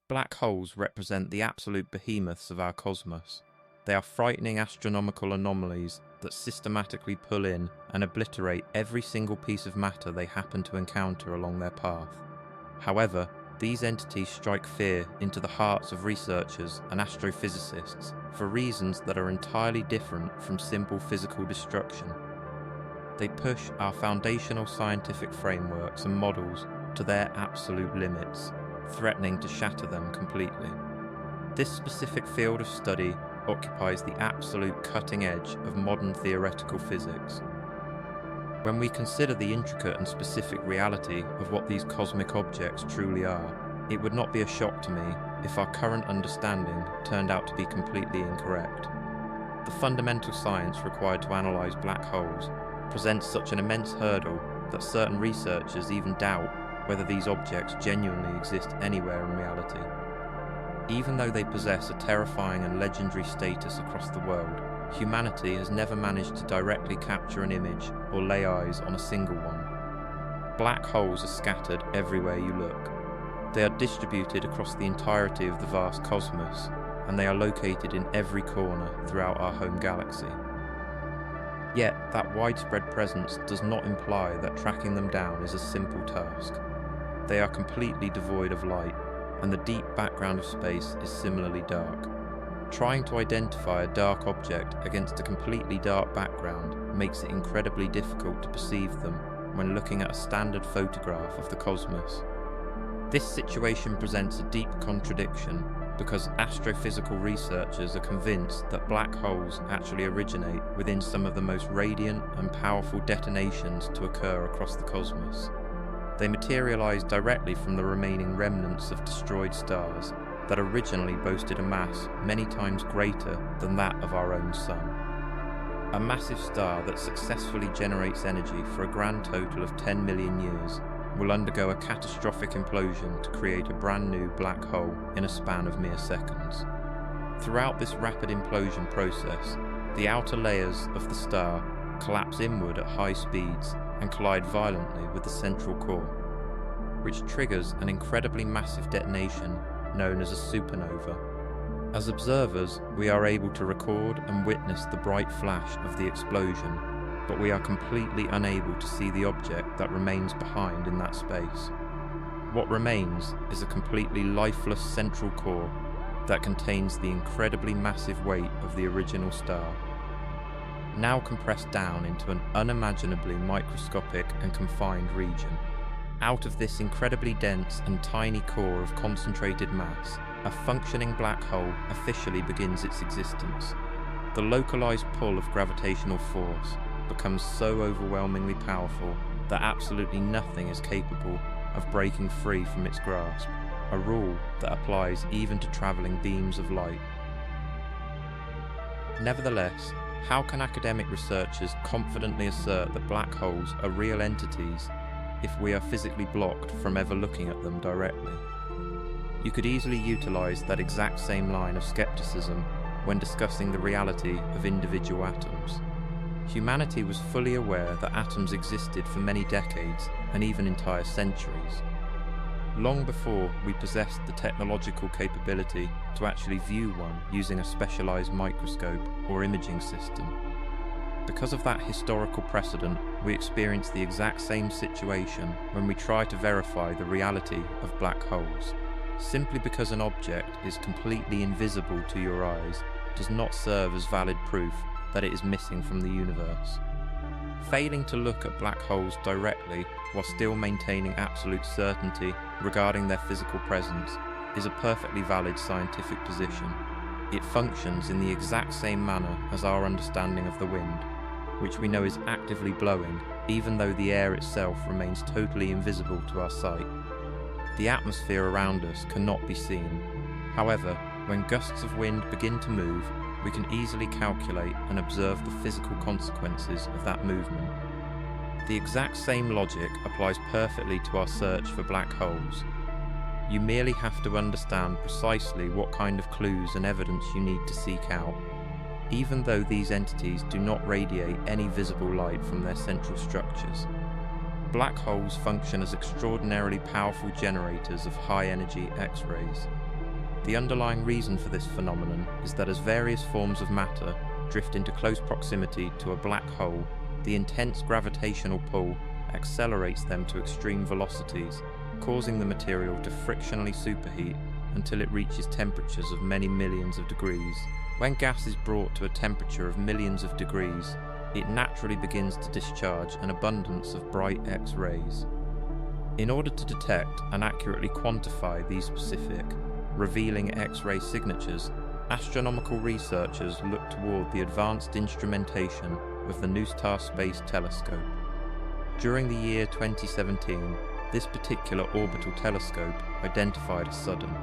Black holes represent the absolute behemoths of our cosmos. They are frightening astronomical anomalies that systematically pull in and obliterate every single piece of matter they happen to encounter along their path. However, these entities strike fear into the hearts of researchers and astrophysicists for reasons that are entirely different from simple physical destruction. They push our foundational scientific frameworks and models to their absolute limits, threatening to shatter them completely. This specific field of study occupies the absolute cutting edge of modern theoretical physics. When we consider the intricate and specific reality of what these cosmic objects truly are, it would not be a shock to me if our current understanding turned out to be completely incorrect. The fundamental science required to analyse black holes presents such an immense hurdle that certain researchers even doubt whether these objects genuinely exist anywhere in reality. Even though they possess a terrifying and legendary status across the world, humanity has never managed to directly capture an image or lay eyes on a single one. Black holes are scattered everywhere you look. They are distributed across the entirety of the vast cosmos, and they are located in every corner throughout our home galaxy. Yet, that widespread presence does not imply that tracking them down is a simple task. They are completely devoid of light, and the deep background of space is similarly dark. Trying to identify a dark object against a completely dark background makes it incredibly difficult to perceive them when looking at a standard photograph of the cosmos. This situation presents a deep contradiction because astrophysical researchers are convinced that black holes actually originate within some of the most radiant and powerful detonations to occur across the cosmos. They materialize directly from the remaining remnants of destroyed stars that originally boasted a mass many times greater than that of our own Sun. A massive star that successfully generates energy for a grand total of 10 million years will undergo a catastrophic implosion to create a brand new black hole in a span of mere seconds. Throughout this rapid implosion process, the outer layers of the star collapse inward at high speeds and collide violently with the central core, which triggers an incredibly massive detonation known as a supernova. As observers, we are able to record and witness the bright flash of the explosion, but we are completely unable to see the object that remains behind in that space. What remains is a completely lifeless central core that contains the incredibly massive weight of the original star, now compressed down into an unimaginably microscopic and confined region. Out of this incredibly dense and tiny core of concentrated mass, a functioning black hole officially begins its existence. The localized pull of gravitational force becomes so overwhelmingly powerful that absolutely nothing is capable of breaking free from its grasp, a rule that applies even to traveling beams of light. Nevertheless, how can academic researchers confidently assert that black holes are real entities if we are physically blocked from ever looking at them directly? You could easily utilize that exact same line of skepticism when discussing the reality of individual atoms. Humanity was fully aware that atoms existed for many decades and even entire centuries, long before we possessed the technological capability to actually view one using a specialized microscope or imaging system. Because of that historical precedent, we experience the exact same situation when we try to verify the reality of black holes. Simply because an object is completely invisible to your eyes does not serve as valid proof that it is missing from the universe. Failing to look at black holes directly while still maintaining absolute certainty regarding their physical presence is a perfectly valid scientific position. It functions in the exact same manner as our understanding of the wind, which we know is actively blowing even though the air itself remains totally invisible to our sight. The atmosphere around us cannot be seen. However, when gusts of wind begin to move, we can easily calculate and observe the physical consequences of that movement. The exact same logic applies perfectly to our search for black holes. You merely have to understand precisely what kind of clues and evidence you need to seek out. Even though these entities do not radiate any visible light from their central structures, black holes function as extraordinarily powerful generators of high-energy X-rays. The underlying reason for this phenomenon is that as various forms of matter drift into close proximity to a black hole, the intense gravitational pull accelerates them to extreme velocities, causing the material to frictionally superheat until it reaches temperatures of many millions of degrees. When gas is brought to a temperature of millions of degrees, it naturally begins to discharge an abundance of bright X-rays. In order to detect and accurately quantify these specific, revealing X-ray signatures, astronomical researchers look toward the advanced instrumentation of the NuSTAR Space Telescope. During the year 2017, this particular orbital telescope identified a sudden,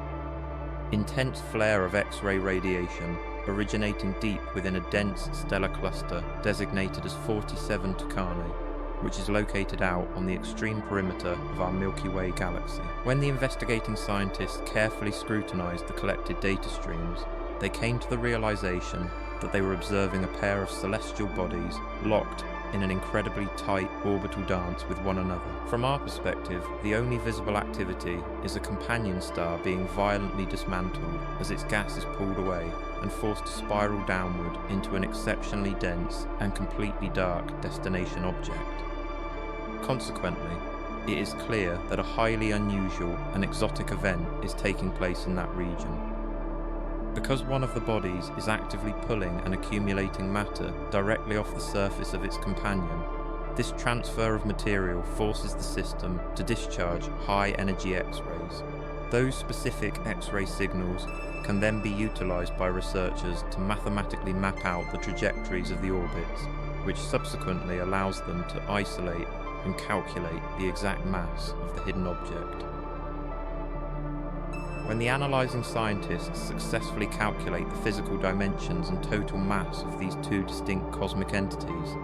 intense flare of X-ray radiation originating deep within a dense stellar cluster designated as 47 Tucanae, which is located out on the extreme perimeter of our Milky Way galaxy. When the investigating scientists carefully scrutinized the collected data streams, they came to the realization that they were observing a pair of celestial bodies locked in an incredibly tight orbital dance with one another. From our perspective, the only visible activity is a companion star being violently dismantled as its gas is pulled away and forced to spiral downward into an exceptionally dense and completely dark destination object. Consequently, it is clear that a highly unusual and exotic event is taking place in that region. Because one of the bodies is actively pulling and accumulating matter directly off the surface of its companion, this transfer of material forces the system to discharge high-energy X-rays. Those specific X-ray signals can then be utilized by researchers to mathematically map out the trajectories of the orbits, which subsequently allows them to isolate and calculate the exact mass of the hidden object. When the analysing scientists successfully calculate the physical dimensions and total mass of these two distinct cosmic entities,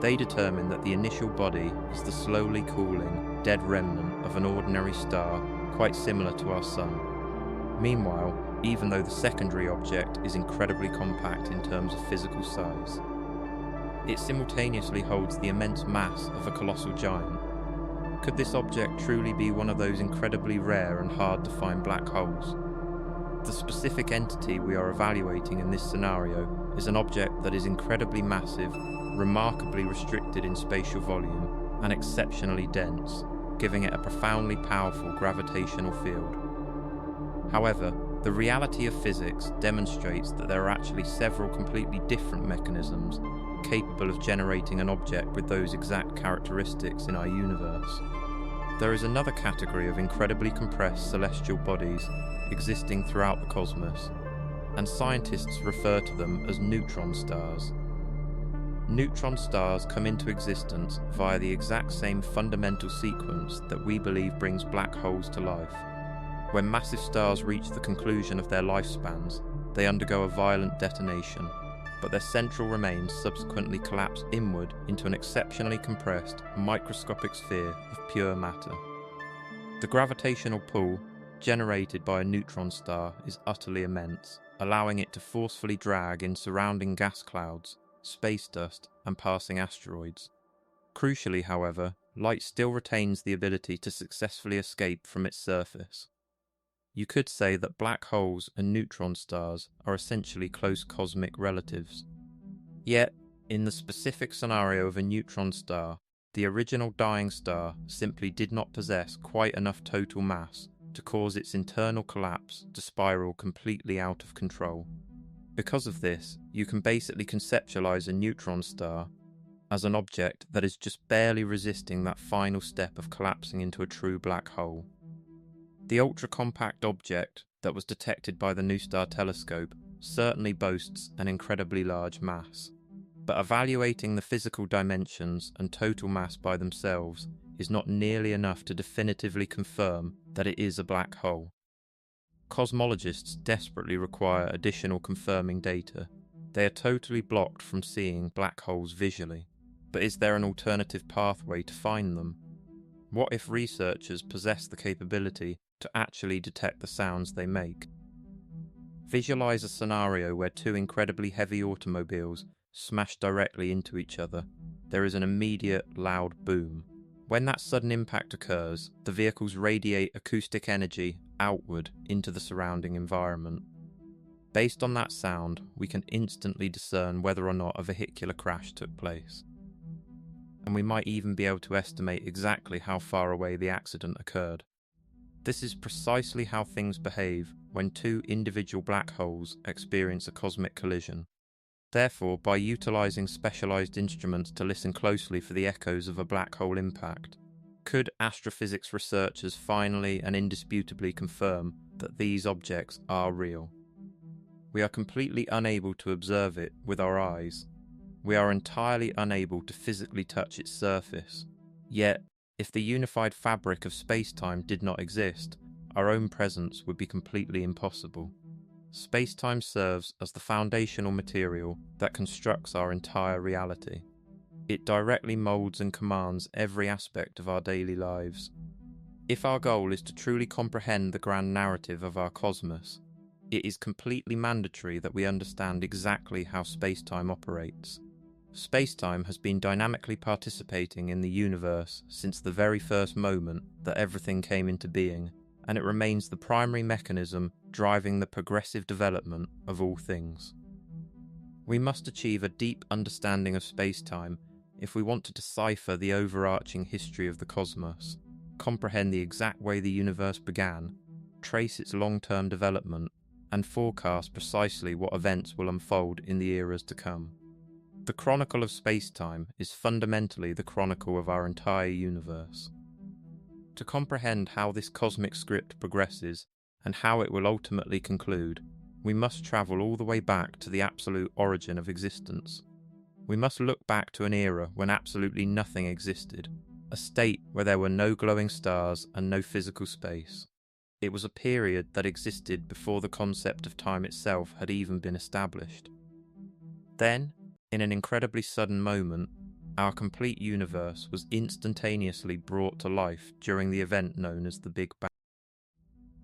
they determine that the initial body is the slowly cooling, dead remnant of an ordinary star quite similar to our Sun. Meanwhile, even though the secondary object is incredibly compact in terms of physical size, it simultaneously holds the immense mass of a colossal giant. Could this object truly be one of those incredibly rare and hard to find black holes? The specific entity we are evaluating in this scenario is an object that is incredibly massive, remarkably restricted in spatial volume, and exceptionally dense, giving it a profoundly powerful gravitational field. However, the reality of physics demonstrates that there are actually several completely different mechanisms capable of generating an object with those exact characteristics in our universe. There is another category of incredibly compressed celestial bodies existing throughout the cosmos, and scientists refer to them as neutron stars. Neutron stars come into existence via the exact same fundamental sequence that we believe brings black holes to life. When massive stars reach the conclusion of their lifespans, they undergo a violent detonation, but their central remains subsequently collapse inward into an exceptionally compressed, microscopic sphere of pure matter. The gravitational pull generated by a neutron star is utterly immense, allowing it to forcefully drag in surrounding gas clouds, space dust, and passing asteroids. Crucially, however, light still retains the ability to successfully escape from its surface. You could say that black holes and neutron stars are essentially close cosmic relatives. Yet, in the specific scenario of a neutron star, the original dying star simply did not possess quite enough total mass to cause its internal collapse to spiral completely out of control. Because of this, you can basically conceptualize a neutron star as an object that is just barely resisting that final step of collapsing into a true black hole. The ultra-compact object that was detected by the NuSTAR telescope certainly boasts an incredibly large mass, but evaluating the physical dimensions and total mass by themselves is not nearly enough to definitively confirm that it is a black hole. Cosmologists desperately require additional confirming data. They are totally blocked from seeing black holes visually, but is there an alternative pathway to find them? What if researchers possess the capability to actually detect the sounds they make? Visualize a scenario where two incredibly heavy automobiles smash directly into each other. There is an immediate, loud boom. When that sudden impact occurs, the vehicles radiate acoustic energy outward into the surrounding environment. Based on that sound, we can instantly discern whether or not a vehicular crash took place. And we might even be able to estimate exactly how far away the accident occurred. This is precisely how things behave when two individual black holes experience a cosmic collision. Therefore, by utilising specialised instruments to listen closely for the echoes of a black hole impact, could astrophysics researchers finally and indisputably confirm that these objects are real? We are completely unable to observe it with our eyes. We are entirely unable to physically touch its surface. Yet, if the unified fabric of space-time did not exist, our own presence would be completely impossible. Space-time serves as the foundational material that constructs our entire reality. It directly molds and commands every aspect of our daily lives. If our goal is to truly comprehend the grand narrative of our cosmos, it is completely mandatory that we understand exactly how space-time operates. Space-time has been dynamically participating in the universe since the very first moment that everything came into being, and it remains the primary mechanism driving the progressive development of all things. We must achieve a deep understanding of space-time if we want to decipher the overarching history of the cosmos, comprehend the exact way the universe began, trace its long-term development, and forecast precisely what events will unfold in the eras to come. The chronicle of space-time is fundamentally the chronicle of our entire universe. To comprehend how this cosmic script progresses and how it will ultimately conclude, we must travel all the way back to the absolute origin of existence. We must look back to an era when absolutely nothing existed, a state where there were no glowing stars and no physical space. It was a period that existed before the concept of time itself had even been established. Then, in an incredibly sudden moment, our complete universe was instantaneously brought to life during the event known as the Big Bang.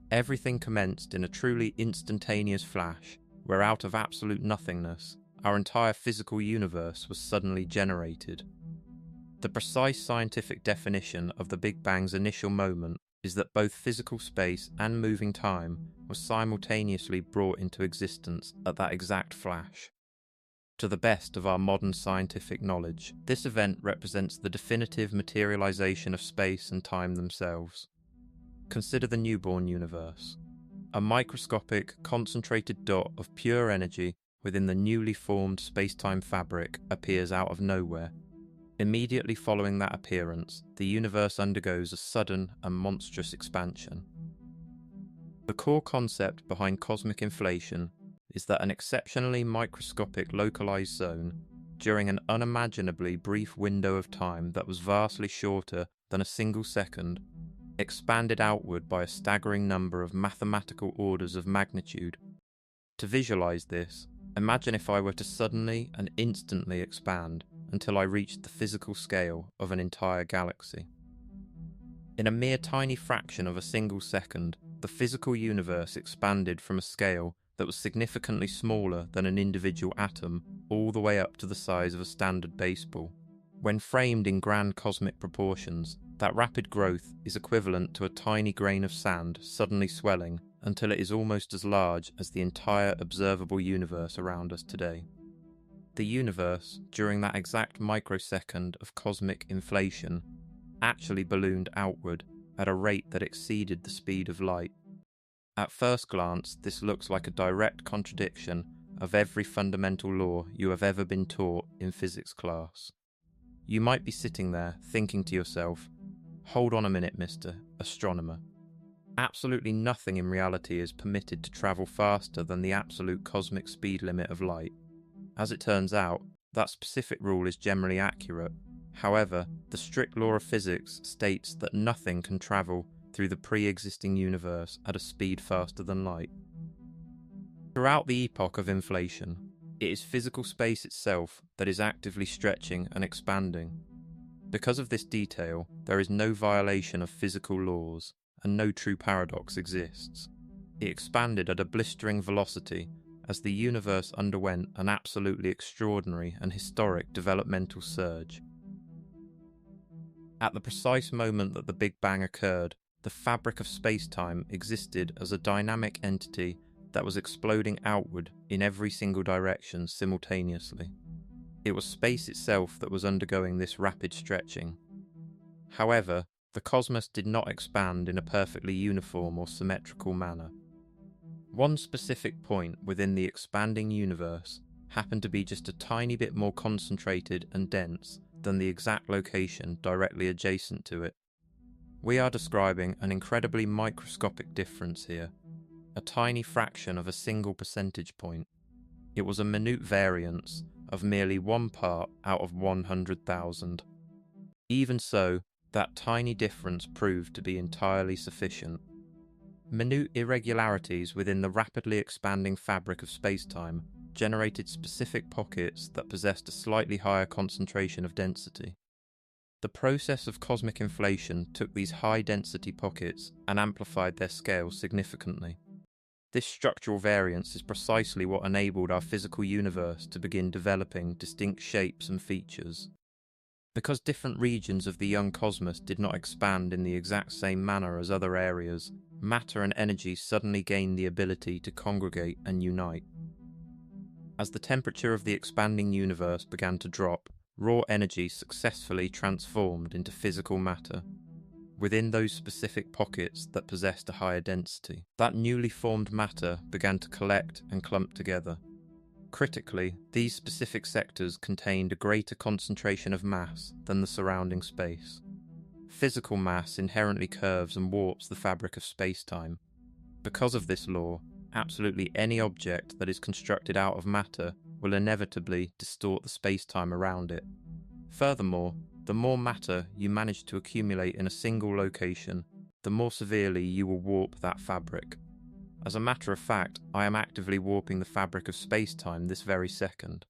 Everything commenced in a truly instantaneous flash, where out of absolute nothingness, our entire physical universe was suddenly generated. The precise scientific definition of the Big Bang's initial moment is that both physical space and moving time were simultaneously brought into existence at that exact flash. To the best of our modern scientific knowledge, this event represents the definitive materialization of space and time themselves. Consider the newborn universe. A microscopic, concentrated dot of pure energy within the newly formed space-time fabric appears out of nowhere. Immediately following that appearance, the universe undergoes a sudden and monstrous expansion. The core concept behind cosmic inflation is that an exceptionally microscopic localized zone, during an unimaginably brief window of time that was vastly shorter than a single second, expanded outward by a staggering number of mathematical orders of magnitude. To visualize this, imagine if I were to suddenly and instantly expand until I reached the physical scale of an entire galaxy. In a mere tiny fraction of a single second, the physical universe expanded from a scale that was significantly smaller than an individual atom all the way up to the size of a standard baseball. When framed in grand cosmic proportions, that rapid growth is equivalent to a tiny grain of sand suddenly swelling until it is almost as large as the entire observable universe around us today. The universe, during that exact microsecond of cosmic inflation, actually ballooned outward at a rate that exceeded the speed of light. At first glance, this looks like a direct contradiction of every fundamental law you have ever been taught in physics class. You might be sitting there thinking to yourself, "Hold on a minute, Mr. Astronomer. Absolutely nothing in reality is permitted to travel faster than the absolute cosmic speed limit of light." As it turns out, that specific rule is generally accurate. However, the strict law of physics states that nothing can travel through the pre-existing universe at a speed faster than light. Throughout the epoch of inflation, it is physical space itself that is actively stretching and expanding. Because of this detail, there is no violation of physical laws, and no true paradox exists. It expanded at a blistering velocity as the universe underwent an absolutely extraordinary and historic developmental surge. At the precise moment that the Big Bang occurred, the fabric of space-time existed as a dynamic entity that was exploding outward in every single direction simultaneously. It was space itself that was undergoing this rapid stretching. However, the cosmos did not expand in a perfectly uniform or symmetrical manner. One specific point within the expanding universe happened to be just a tiny bit more concentrated and dense than the exact location directly adjacent to it. We are describing an incredibly microscopic difference here, a tiny fraction of a single percentage point. It was a minute variance of merely 1 part out of 100,000. Even so, that tiny difference proved to be entirely sufficient. Minute irregularities within the rapidly expanding fabric of spacetime generated specific pockets that possessed a slightly higher concentration of density. The process of cosmic inflation took these high-density pockets and amplified their scale significantly. This structural variance is precisely what enabled our physical universe to begin developing distinct shapes and features. Because different regions of the young cosmos did not expand in the exact same manner as other areas, matter and energy suddenly gained the ability to congregate and unite. As the temperature of the expanding universe began to drop, raw energy successfully transformed into physical matter within those specific pockets that possessed a higher density. That newly formed matter began to collect and clump together. Critically, these specific sectors contained a greater concentration of mass than the surrounding space. Physical mass inherently curves and warps the fabric of space-time. Because of this law, absolutely any object that is constructed out of matter will inevitably distort the space-time around it. Furthermore, the more matter you manage to accumulate in a single location, the more severely you will warp that fabric. As a matter of fact, I am actively warping the fabric of space-time this very second.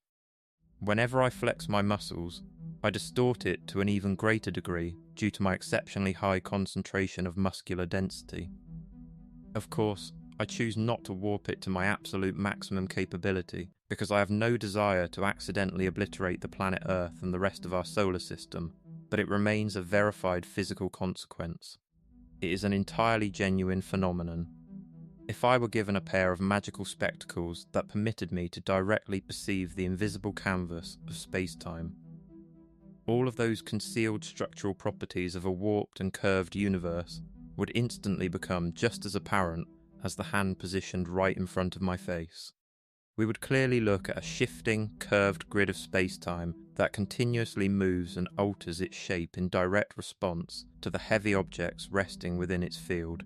Whenever I flex my muscles, I distort it to an even greater degree due to my exceptionally high concentration of muscular density. Of course, I choose not to warp it to my absolute maximum capability because I have no desire to accidentally obliterate the planet Earth and the rest of our solar system, but it remains a verified physical consequence. It is an entirely genuine phenomenon. If I were given a pair of magical spectacles that permitted me to directly perceive the invisible canvas of space-time, all of those concealed structural properties of a warped and curved universe would instantly become just as apparent as the hand positioned right in front of my face. We would clearly look at a shifting, curved grid of space-time that continuously moves and alters its shape in direct response to the heavy objects resting within its field.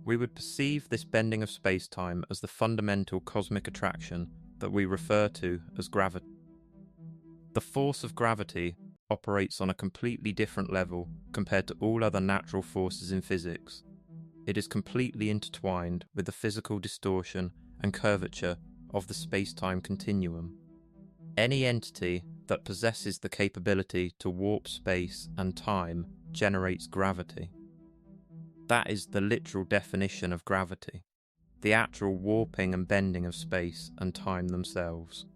We would perceive this bending of space-time as the fundamental cosmic attraction that we refer to as gravity. The force of gravity operates on a completely different level compared to all other natural forces in physics. It is completely intertwined with the physical distortion and curvature of the space-time continuum. Any entity that possesses the capability to warp space and time generates gravity. That is the literal definition of gravity, the actual warping and bending of space and time themselves.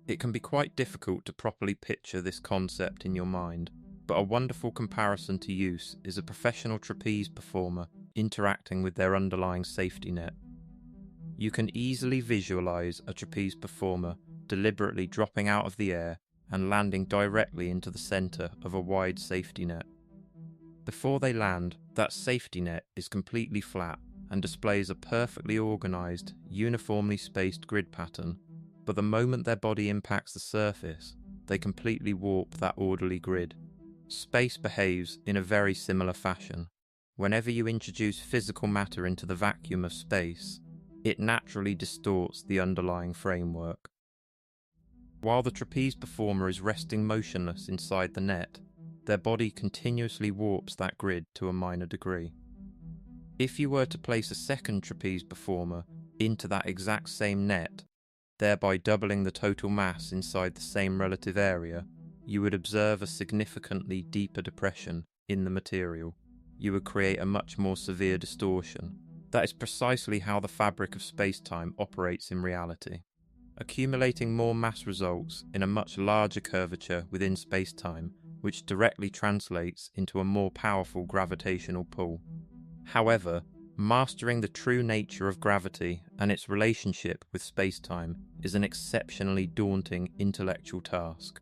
It can be quite difficult to properly picture this concept in your mind, but a wonderful comparison to use is a professional trapeze performer interacting with their underlying safety net. You can easily visualize a trapeze performer deliberately dropping out of the air and landing directly into the center of a wide safety net. Before they land, that safety net is completely flat and displays a perfectly organized, uniformly spaced grid pattern, but the moment their body impacts the surface, they completely warp that orderly grid. Space behaves in a very similar fashion. Whenever you introduce physical matter into the vacuum of space, it naturally distorts the underlying framework. While the trapeze performer is resting motionless inside the net, their body continuously warps that grid to a minor degree. If you were to place a second trapeze performer into that exact same net, thereby doubling the total mass inside the same relative area, you would observe a significantly deeper depression in the material. You would create a much more severe distortion. That is precisely how the fabric of space-time operates in reality. Accumulating more mass results in a much larger curvature within space-time which directly translates into a more powerful gravitational pull. However, mastering the true nature of gravity and its relationship with space-time is an exceptionally daunting intellectual task.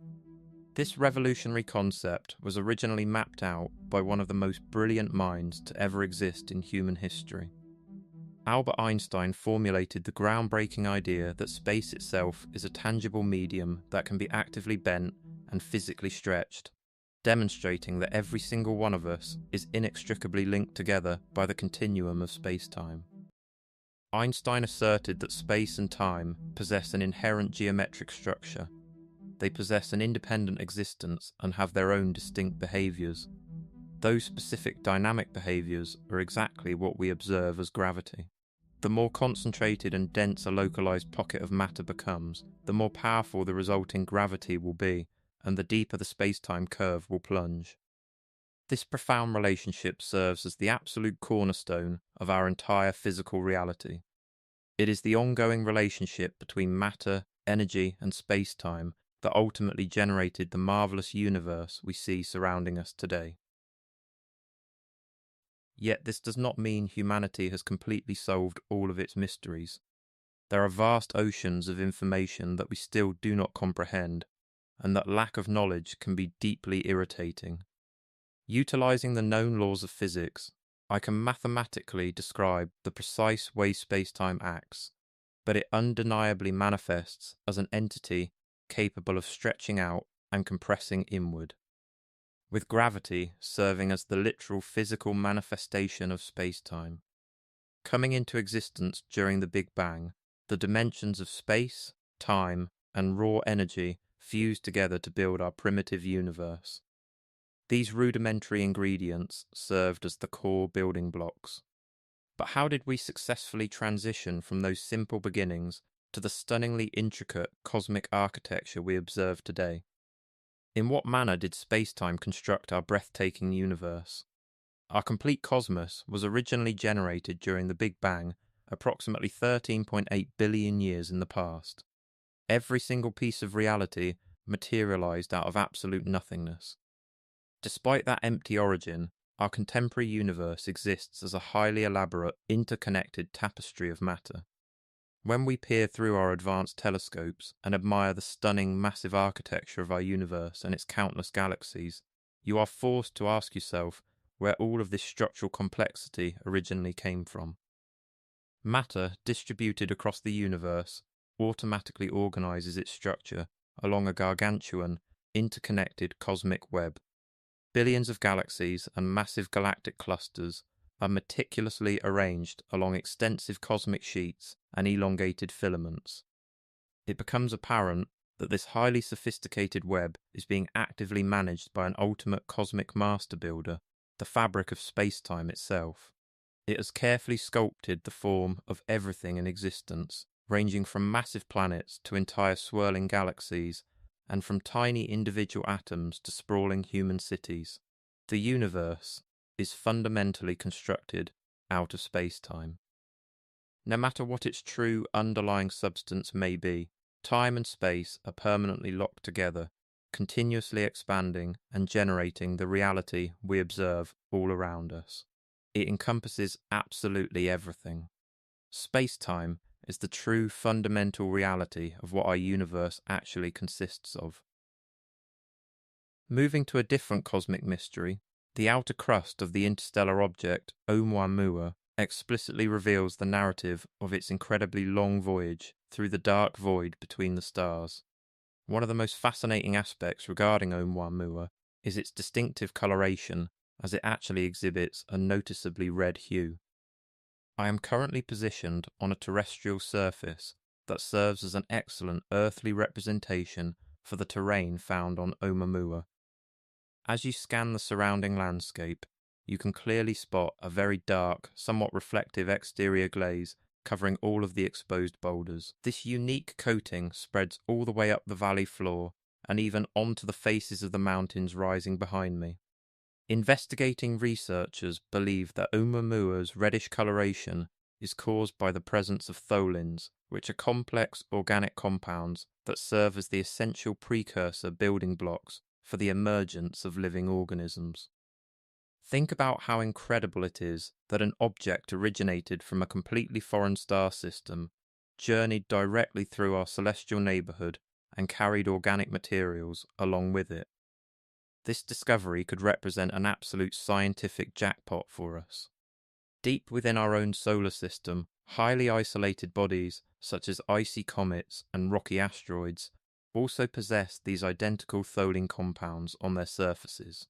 This revolutionary concept was originally mapped out by one of the most brilliant minds to ever exist in human history. Albert Einstein formulated the groundbreaking idea that space itself is a tangible medium that can be actively bent and physically stretched, demonstrating that every single one of us is inextricably linked together by the continuum of space-time. Einstein asserted that space and time possess an inherent geometric structure. They possess an independent existence and have their own distinct behaviours. Those specific dynamic behaviours are exactly what we observe as gravity. The more concentrated and dense a localised pocket of matter becomes, the more powerful the resulting gravity will be, and the deeper the space-time curve will plunge. This profound relationship serves as the absolute cornerstone of our entire physical reality. It is the ongoing relationship between matter, energy, and space-time that ultimately generated the marvellous universe we see surrounding us today. Yet this does not mean humanity has completely solved all of its mysteries. There are vast oceans of information that we still do not comprehend, and that lack of knowledge can be deeply irritating. Utilizing the known laws of physics, I can mathematically describe the precise way space-time acts, but it undeniably manifests as an entity capable of stretching out and compressing inward, with gravity serving as the literal physical manifestation of space-time. Coming into existence during the Big Bang, the dimensions of space, time, and raw energy fused together to build our primitive universe. These rudimentary ingredients served as the core building blocks. But how did we successfully transition from those simple beginnings to the stunningly intricate cosmic architecture we observe today? In what manner did space-time construct our breathtaking universe? Our complete cosmos was originally generated during the Big Bang, approximately 13.8 billion years in the past. Every single piece of reality materialized out of absolute nothingness. Despite that empty origin, our contemporary universe exists as a highly elaborate, interconnected tapestry of matter. When we peer through our advanced telescopes and admire the stunning, massive architecture of our universe and its countless galaxies, you are forced to ask yourself where all of this structural complexity originally came from. Matter, distributed across the universe, automatically organizes its structure along a gargantuan, interconnected cosmic web. Billions of galaxies and massive galactic clusters are meticulously arranged along extensive cosmic sheets and elongated filaments. It becomes apparent that this highly sophisticated web is being actively managed by an ultimate cosmic master builder, the fabric of space-time itself. It has carefully sculpted the form of everything in existence, ranging from massive planets to entire swirling galaxies, and from tiny individual atoms to sprawling human cities. The universe is fundamentally constructed out of space-time. No matter what its true underlying substance may be, time and space are permanently locked together, continuously expanding and generating the reality we observe all around us. It encompasses absolutely everything. Space-time is the true fundamental reality of what our universe actually consists of. Moving to a different cosmic mystery, the outer crust of the interstellar object Oumuamua explicitly reveals the narrative of its incredibly long voyage through the dark void between the stars. One of the most fascinating aspects regarding Oumuamua is its distinctive coloration, as it actually exhibits a noticeably red hue. I am currently positioned on a terrestrial surface that serves as an excellent earthly representation for the terrain found on Oumuamua. As you scan the surrounding landscape, you can clearly spot a very dark, somewhat reflective exterior glaze covering all of the exposed boulders. This unique coating spreads all the way up the valley floor and even onto the faces of the mountains rising behind me. Investigating researchers believe that Oumuamua's reddish coloration is caused by the presence of tholins, which are complex organic compounds that serve as the essential precursor building blocks for the emergence of living organisms. Think about how incredible it is that an object originated from a completely foreign star system, journeyed directly through our celestial neighborhood, and carried organic materials along with it. This discovery could represent an absolute scientific jackpot for us. Deep within our own solar system, highly isolated bodies such as icy comets and rocky asteroids also possess these identical Tholin compounds on their surfaces.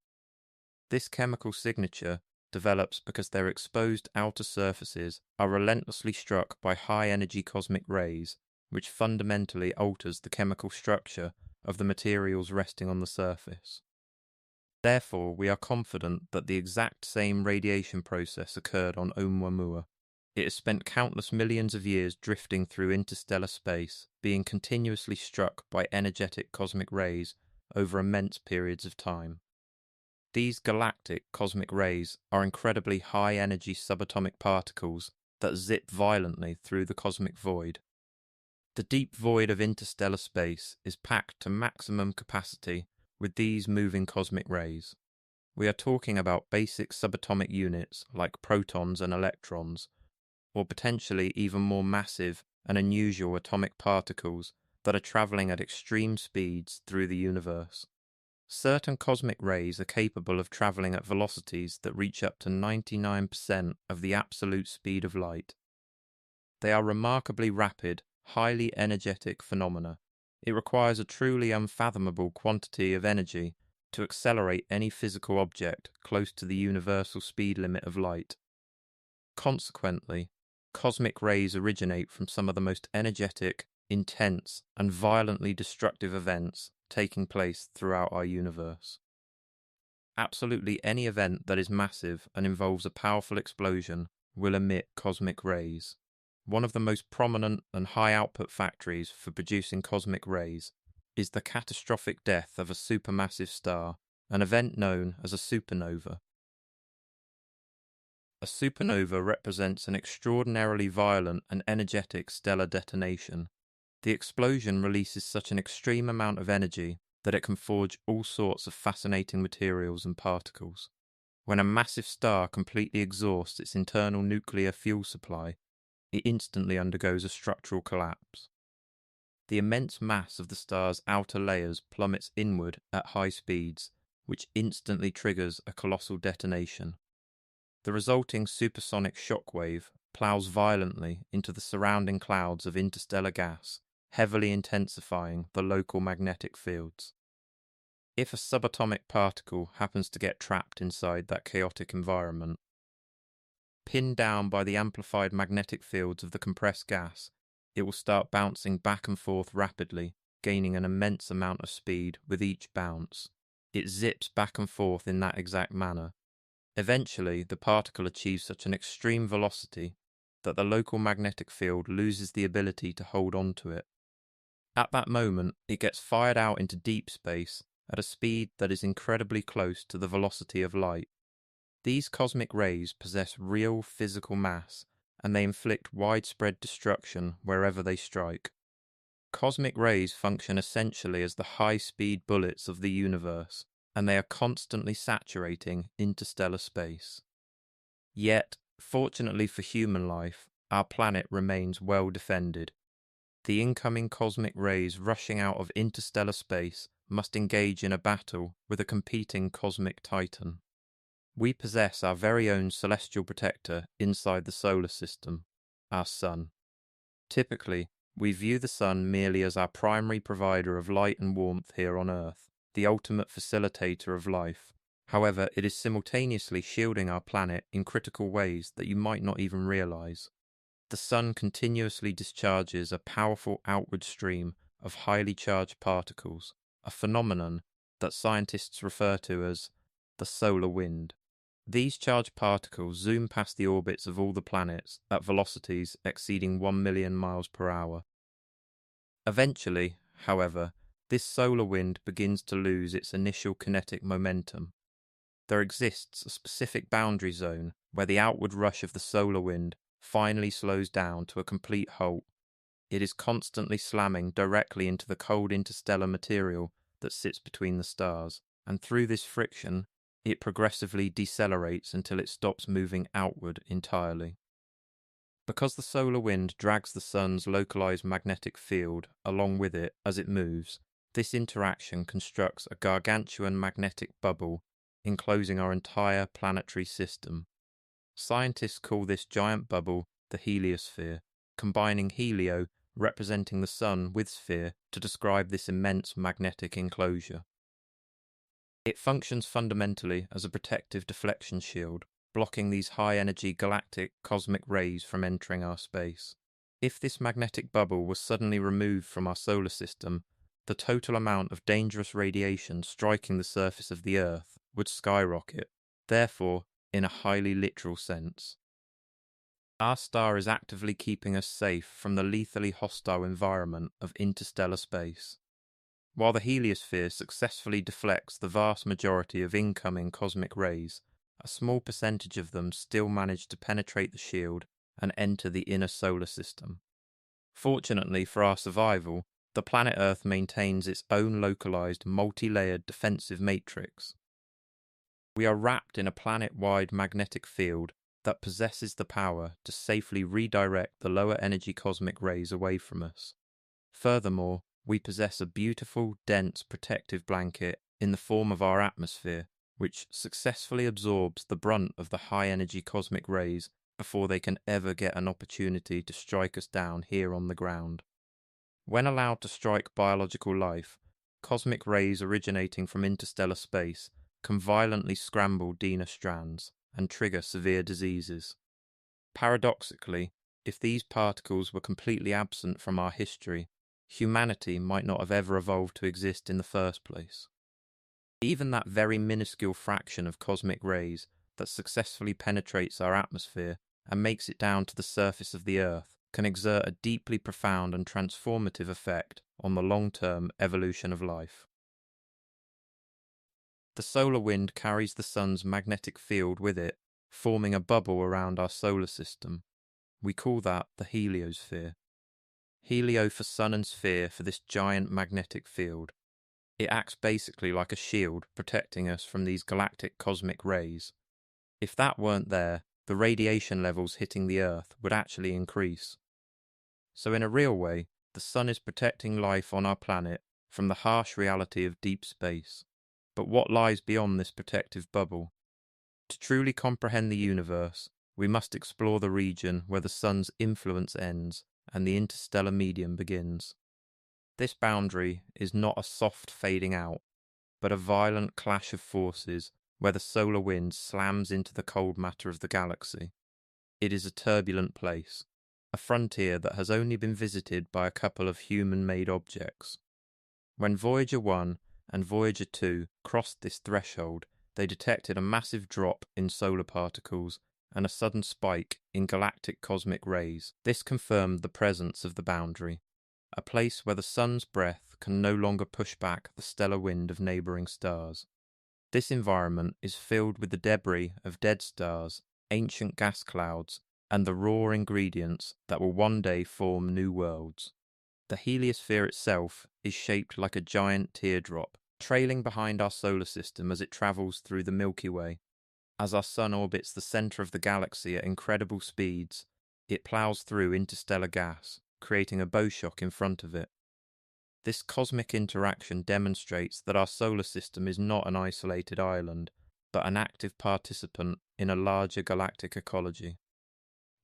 This chemical signature develops because their exposed outer surfaces are relentlessly struck by high-energy cosmic rays, which fundamentally alters the chemical structure of the materials resting on the surface. Therefore, we are confident that the exact same radiation process occurred on Oumuamua. It has spent countless millions of years drifting through interstellar space, being continuously struck by energetic cosmic rays over immense periods of time. These galactic cosmic rays are incredibly high-energy subatomic particles that zip violently through the cosmic void. The deep void of interstellar space is packed to maximum capacity with these moving cosmic rays. We are talking about basic subatomic units like protons and electrons, or potentially even more massive and unusual atomic particles that are traveling at extreme speeds through the universe. Certain cosmic rays are capable of traveling at velocities that reach up to 99% of the absolute speed of light. They are remarkably rapid, highly energetic phenomena. It requires a truly unfathomable quantity of energy to accelerate any physical object close to the universal speed limit of light. Consequently, cosmic rays originate from some of the most energetic, intense, and violently destructive events taking place throughout our universe. Absolutely any event that is massive and involves a powerful explosion will emit cosmic rays. One of the most prominent and high-output factories for producing cosmic rays is the catastrophic death of a supermassive star, an event known as a supernova. A supernova represents an extraordinarily violent and energetic stellar detonation. The explosion releases such an extreme amount of energy that it can forge all sorts of fascinating materials and particles. When a massive star completely exhausts its internal nuclear fuel supply, it instantly undergoes a structural collapse. The immense mass of the star's outer layers plummets inward at high speeds, which instantly triggers a colossal detonation. The resulting supersonic shockwave plows violently into the surrounding clouds of interstellar gas, heavily intensifying the local magnetic fields. If a subatomic particle happens to get trapped inside that chaotic environment, pinned down by the amplified magnetic fields of the compressed gas, it will start bouncing back and forth rapidly, gaining an immense amount of speed with each bounce. It zips back and forth in that exact manner. Eventually, the particle achieves such an extreme velocity that the local magnetic field loses the ability to hold on to it. At that moment, it gets fired out into deep space at a speed that is incredibly close to the velocity of light. These cosmic rays possess real physical mass, and they inflict widespread destruction wherever they strike. Cosmic rays function essentially as the high-speed bullets of the universe, and they are constantly saturating interstellar space. Yet, fortunately for human life, our planet remains well defended. The incoming cosmic rays rushing out of interstellar space must engage in a battle with a competing cosmic titan. We possess our very own celestial protector inside the solar system, our Sun. Typically, we view the Sun merely as our primary provider of light and warmth here on Earth, the ultimate facilitator of life. However, it is simultaneously shielding our planet in critical ways that you might not even realize. The Sun continuously discharges a powerful outward stream of highly charged particles, a phenomenon that scientists refer to as the solar wind. These charged particles zoom past the orbits of all the planets at velocities exceeding 1 million miles per hour. Eventually, however, this solar wind begins to lose its initial kinetic momentum. There exists a specific boundary zone where the outward rush of the solar wind finally slows down to a complete halt. It is constantly slamming directly into the cold interstellar material that sits between the stars. and through this friction, it progressively decelerates until it stops moving outward entirely. Because the solar wind drags the sun's localized magnetic field along with it as it moves, this interaction constructs a gargantuan magnetic bubble enclosing our entire planetary system. Scientists call this giant bubble the heliosphere, combining helio representing the sun with sphere to describe this immense magnetic enclosure. It functions fundamentally as a protective deflection shield, blocking these high-energy galactic cosmic rays from entering our space. If this magnetic bubble was suddenly removed from our solar system, the total amount of dangerous radiation striking the surface of the Earth would skyrocket, therefore, in a highly literal sense. Our star is actively keeping us safe from the lethally hostile environment of interstellar space. While the heliosphere successfully deflects the vast majority of incoming cosmic rays, a small percentage of them still manage to penetrate the shield and enter the inner solar system. Fortunately for our survival, the planet Earth maintains its own localized, multi-layered defensive matrix. We are wrapped in a planet-wide magnetic field that possesses the power to safely redirect the lower energy cosmic rays away from us. Furthermore, we possess a beautiful, dense protective blanket in the form of our atmosphere, which successfully absorbs the brunt of the high-energy cosmic rays before they can ever get an opportunity to strike us down here on the ground. When allowed to strike biological life, cosmic rays originating from interstellar space can violently scramble DNA strands and trigger severe diseases. Paradoxically, if these particles were completely absent from our history, humanity might not have ever evolved to exist in the first place. Even that very minuscule fraction of cosmic rays that successfully penetrates our atmosphere and makes it down to the surface of the Earth can exert a deeply profound and transformative effect on the long-term evolution of life. The solar wind carries the sun's magnetic field with it, forming a bubble around our solar system. We call that the heliosphere. Helio for sun and sphere for this giant magnetic field. It acts basically like a shield protecting us from these galactic cosmic rays. If that weren't there, the radiation levels hitting the Earth would actually increase. So in a real way, the sun is protecting life on our planet from the harsh reality of deep space. But what lies beyond this protective bubble? To truly comprehend the universe, we must explore the region where the sun's influence ends and the interstellar medium begins. This boundary is not a soft fading out, but a violent clash of forces where the solar wind slams into the cold matter of the galaxy. It is a turbulent place, a frontier that has only been visited by a couple of human-made objects. When Voyager 1 and Voyager 2 crossed this threshold, they detected a massive drop in solar particles and a sudden spike in galactic cosmic rays. This confirmed the presence of the boundary, a place where the sun's breath can no longer push back the stellar wind of neighbouring stars. This environment is filled with the debris of dead stars, ancient gas clouds, and the raw ingredients that will one day form new worlds. The heliosphere itself is shaped like a giant teardrop, trailing behind our solar system as it travels through the Milky Way. As our sun orbits the centre of the galaxy at incredible speeds, it ploughs through interstellar gas, creating a bow shock in front of it. This cosmic interaction demonstrates that our solar system is not an isolated island, but an active participant in a larger galactic ecology.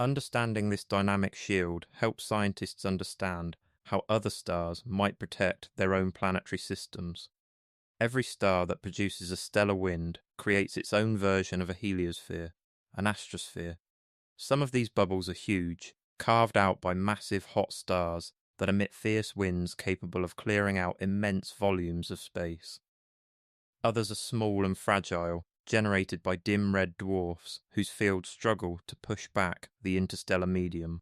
Understanding this dynamic shield helps scientists understand how other stars might protect their own planetary systems. Every star that produces a stellar wind creates its own version of a heliosphere, an astrosphere. Some of these bubbles are huge, carved out by massive hot stars that emit fierce winds capable of clearing out immense volumes of space. Others are small and fragile, generated by dim red dwarfs whose fields struggle to push back the interstellar medium.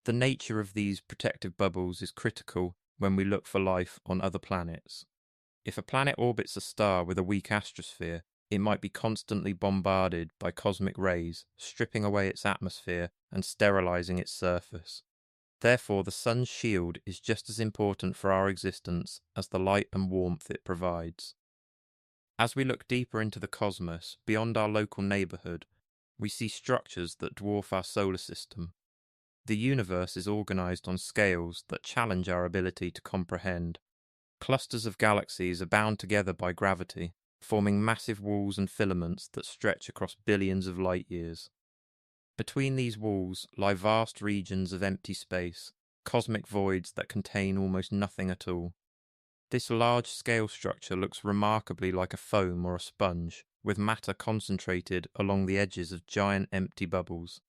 The nature of these protective bubbles is critical when we look for life on other planets. If a planet orbits a star with a weak astrosphere, it might be constantly bombarded by cosmic rays, stripping away its atmosphere and sterilizing its surface. Therefore, the sun's shield is just as important for our existence as the light and warmth it provides. As we look deeper into the cosmos, beyond our local neighbourhood, we see structures that dwarf our solar system. The universe is organised on scales that challenge our ability to comprehend. Clusters of galaxies are bound together by gravity, forming massive walls and filaments that stretch across billions of light years. Between these walls lie vast regions of empty space, cosmic voids that contain almost nothing at all. This large-scale structure looks remarkably like a foam or a sponge, with matter concentrated along the edges of giant empty bubbles.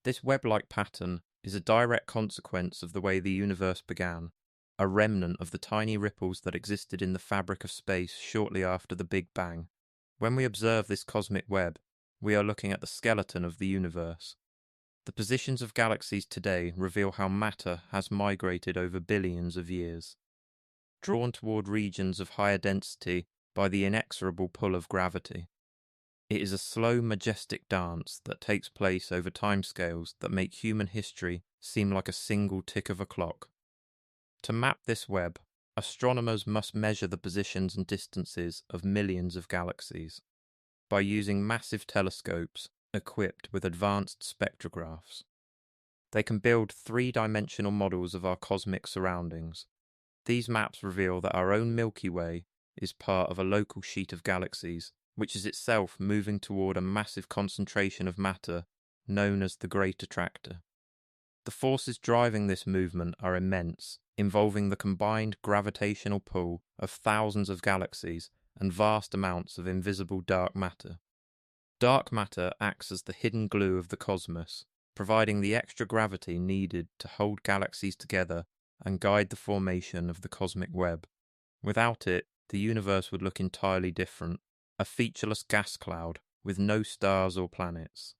This web-like pattern is a direct consequence of the way the universe began, a remnant of the tiny ripples that existed in the fabric of space shortly after the Big Bang. When we observe this cosmic web, we are looking at the skeleton of the universe. The positions of galaxies today reveal how matter has migrated over billions of years, drawn toward regions of higher density by the inexorable pull of gravity. It is a slow, majestic dance that takes place over timescales that make human history seem like a single tick of a clock. To map this web, astronomers must measure the positions and distances of millions of galaxies by using massive telescopes equipped with advanced spectrographs. They can build three-dimensional models of our cosmic surroundings. These maps reveal that our own Milky Way is part of a local sheet of galaxies, which is itself moving toward a massive concentration of matter known as the Great Attractor. The forces driving this movement are immense, involving the combined gravitational pull of thousands of galaxies and vast amounts of invisible dark matter. Dark matter acts as the hidden glue of the cosmos, providing the extra gravity needed to hold galaxies together and guide the formation of the cosmic web. Without it, the universe would look entirely different, a featureless gas cloud with no stars or planets.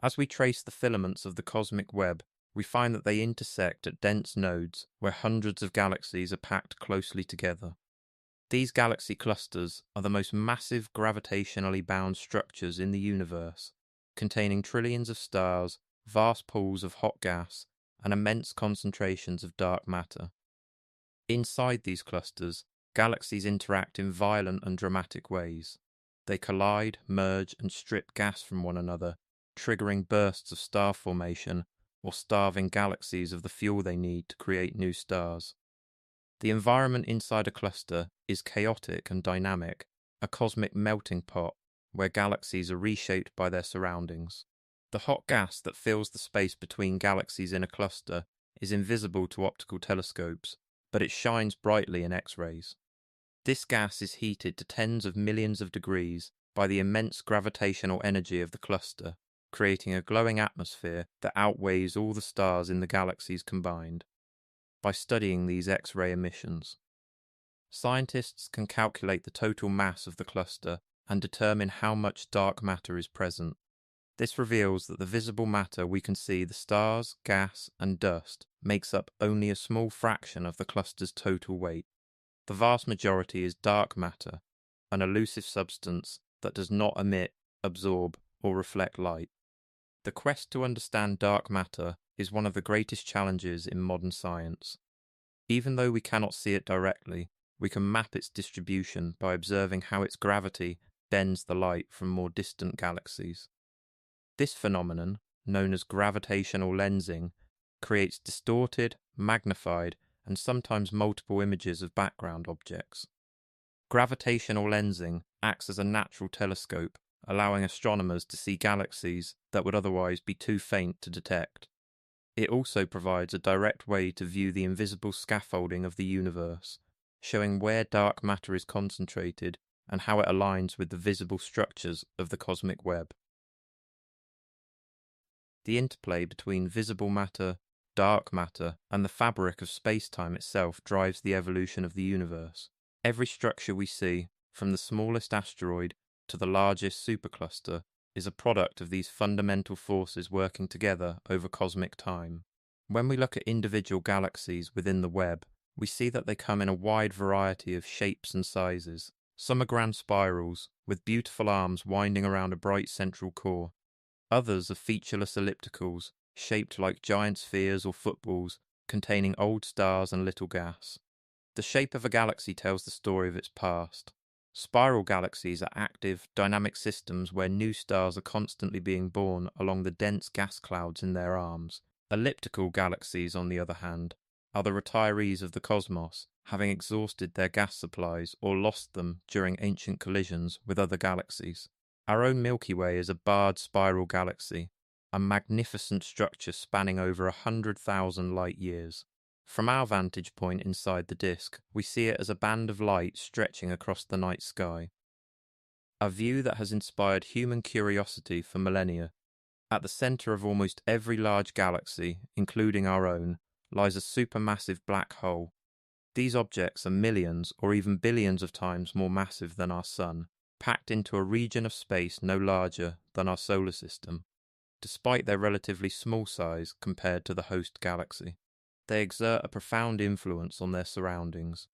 As we trace the filaments of the cosmic web, we find that they intersect at dense nodes where hundreds of galaxies are packed closely together. These galaxy clusters are the most massive gravitationally bound structures in the universe, containing trillions of stars, vast pools of hot gas, and immense concentrations of dark matter. Inside these clusters, galaxies interact in violent and dramatic ways. They collide, merge, and strip gas from one another, triggering bursts of star formation or starving galaxies of the fuel they need to create new stars. The environment inside a cluster is chaotic and dynamic, a cosmic melting pot where galaxies are reshaped by their surroundings. The hot gas that fills the space between galaxies in a cluster is invisible to optical telescopes, but it shines brightly in X-rays. This gas is heated to tens of millions of degrees by the immense gravitational energy of the cluster, creating a glowing atmosphere that outweighs all the stars in the galaxies combined. By studying these X-ray emissions, scientists can calculate the total mass of the cluster and determine how much dark matter is present. This reveals that the visible matter we can see, the stars, gas, and dust, makes up only a small fraction of the cluster's total weight. The vast majority is dark matter, an elusive substance that does not emit, absorb, or reflect light. The quest to understand dark matter is one of the greatest challenges in modern science. Even though we cannot see it directly, we can map its distribution by observing how its gravity bends the light from more distant galaxies. This phenomenon, known as gravitational lensing, creates distorted, magnified, and sometimes multiple images of background objects. Gravitational lensing acts as a natural telescope, allowing astronomers to see galaxies that would otherwise be too faint to detect. It also provides a direct way to view the invisible scaffolding of the universe, showing where dark matter is concentrated and how it aligns with the visible structures of the cosmic web. The interplay between visible matter, dark matter, and the fabric of space-time itself drives the evolution of the universe. Every structure we see, from the smallest asteroid to the largest supercluster, is a product of these fundamental forces working together over cosmic time. When we look at individual galaxies within the web, we see that they come in a wide variety of shapes and sizes. Some are grand spirals, with beautiful arms winding around a bright central core. Others are featureless ellipticals, shaped like giant spheres or footballs, containing old stars and little gas. The shape of a galaxy tells the story of its past. Spiral galaxies are active, dynamic systems where new stars are constantly being born along the dense gas clouds in their arms. Elliptical galaxies, on the other hand, are the retirees of the cosmos, having exhausted their gas supplies or lost them during ancient collisions with other galaxies. Our own Milky Way is a barred spiral galaxy, a magnificent structure spanning over 100,000 light years. From our vantage point inside the disk, we see it as a band of light stretching across the night sky. A view that has inspired human curiosity for millennia. At the centre of almost every large galaxy, including our own, lies a supermassive black hole. These objects are millions or even billions of times more massive than our Sun, packed into a region of space no larger than our solar system, despite their relatively small size compared to the host galaxy. They exert a profound influence on their surroundings.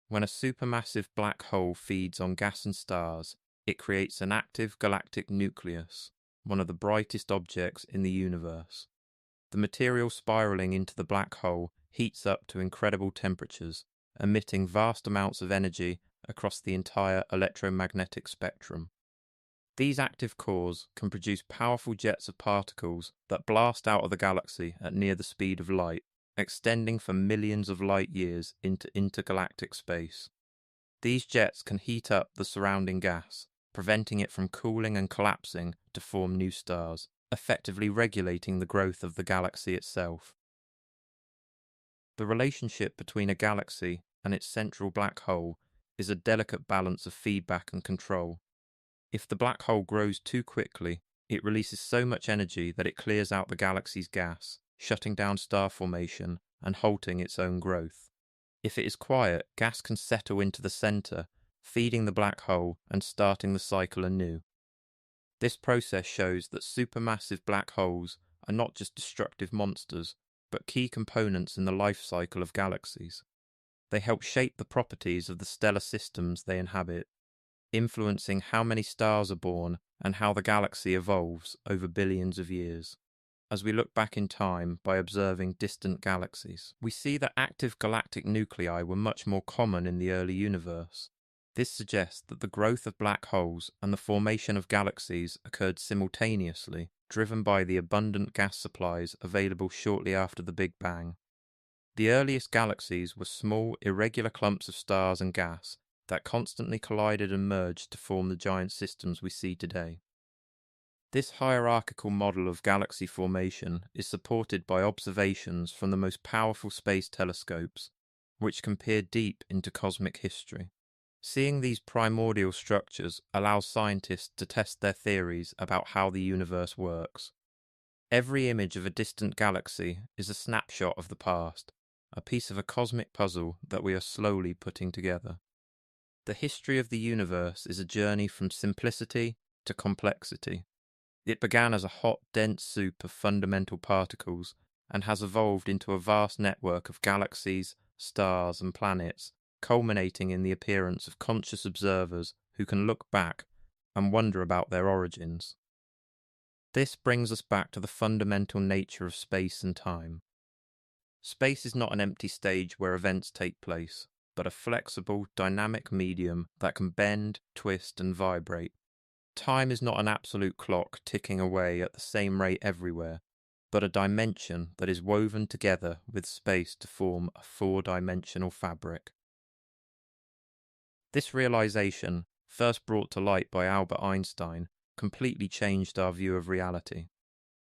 When a supermassive black hole feeds on gas and stars, it creates an active galactic nucleus, one of the brightest objects in the universe. The material spiraling into the black hole heats up to incredible temperatures, emitting vast amounts of energy across the entire electromagnetic spectrum. These active cores can produce powerful jets of particles that blast out of the galaxy at near the speed of light, extending for millions of light years into intergalactic space. These jets can heat up the surrounding gas, preventing it from cooling and collapsing to form new stars, effectively regulating the growth of the galaxy itself. The relationship between a galaxy and its central black hole is a delicate balance of feedback and control. If the black hole grows too quickly, it releases so much energy that it clears out the galaxy's gas, shutting down star formation and halting its own growth. If it is quiet, gas can settle into the center, feeding the black hole and starting the cycle anew. This process shows that supermassive black holes are not just destructive monsters, but key components in the life cycle of galaxies. They help shape the properties of the stellar systems they inhabit, influencing how many stars are born and how the galaxy evolves over billions of years. As we look back in time by observing distant galaxies, we see that active galactic nuclei were much more common in the early universe. This suggests that the growth of black holes and the formation of galaxies occurred simultaneously, driven by the abundant gas supplies available shortly after the Big Bang. The earliest galaxies were small, irregular clumps of stars and gas that constantly collided and merged to form the giant systems we see today. This hierarchical model of galaxy formation is supported by observations from the most powerful space telescopes, which can peer deep into cosmic history. Seeing these primordial structures allows scientists to test their theories about how the universe works. Every image of a distant galaxy is a snapshot of the past, a piece of a cosmic puzzle that we are slowly putting together. The history of the universe is a journey from simplicity to complexity. It began as a hot, dense soup of fundamental particles and has evolved into a vast network of galaxies, stars, and planets, culminating in the appearance of conscious observers who can look back and wonder about their origins. This brings us back to the fundamental nature of space and time. Space is not an empty stage where events take place, but a flexible, dynamic medium that can bend, twist, and vibrate. Time is not an absolute clock ticking away at the same rate everywhere, but a dimension that is woven together with space to form a four-dimensional fabric. This realization, first brought to light by Albert Einstein, completely changed our view of reality.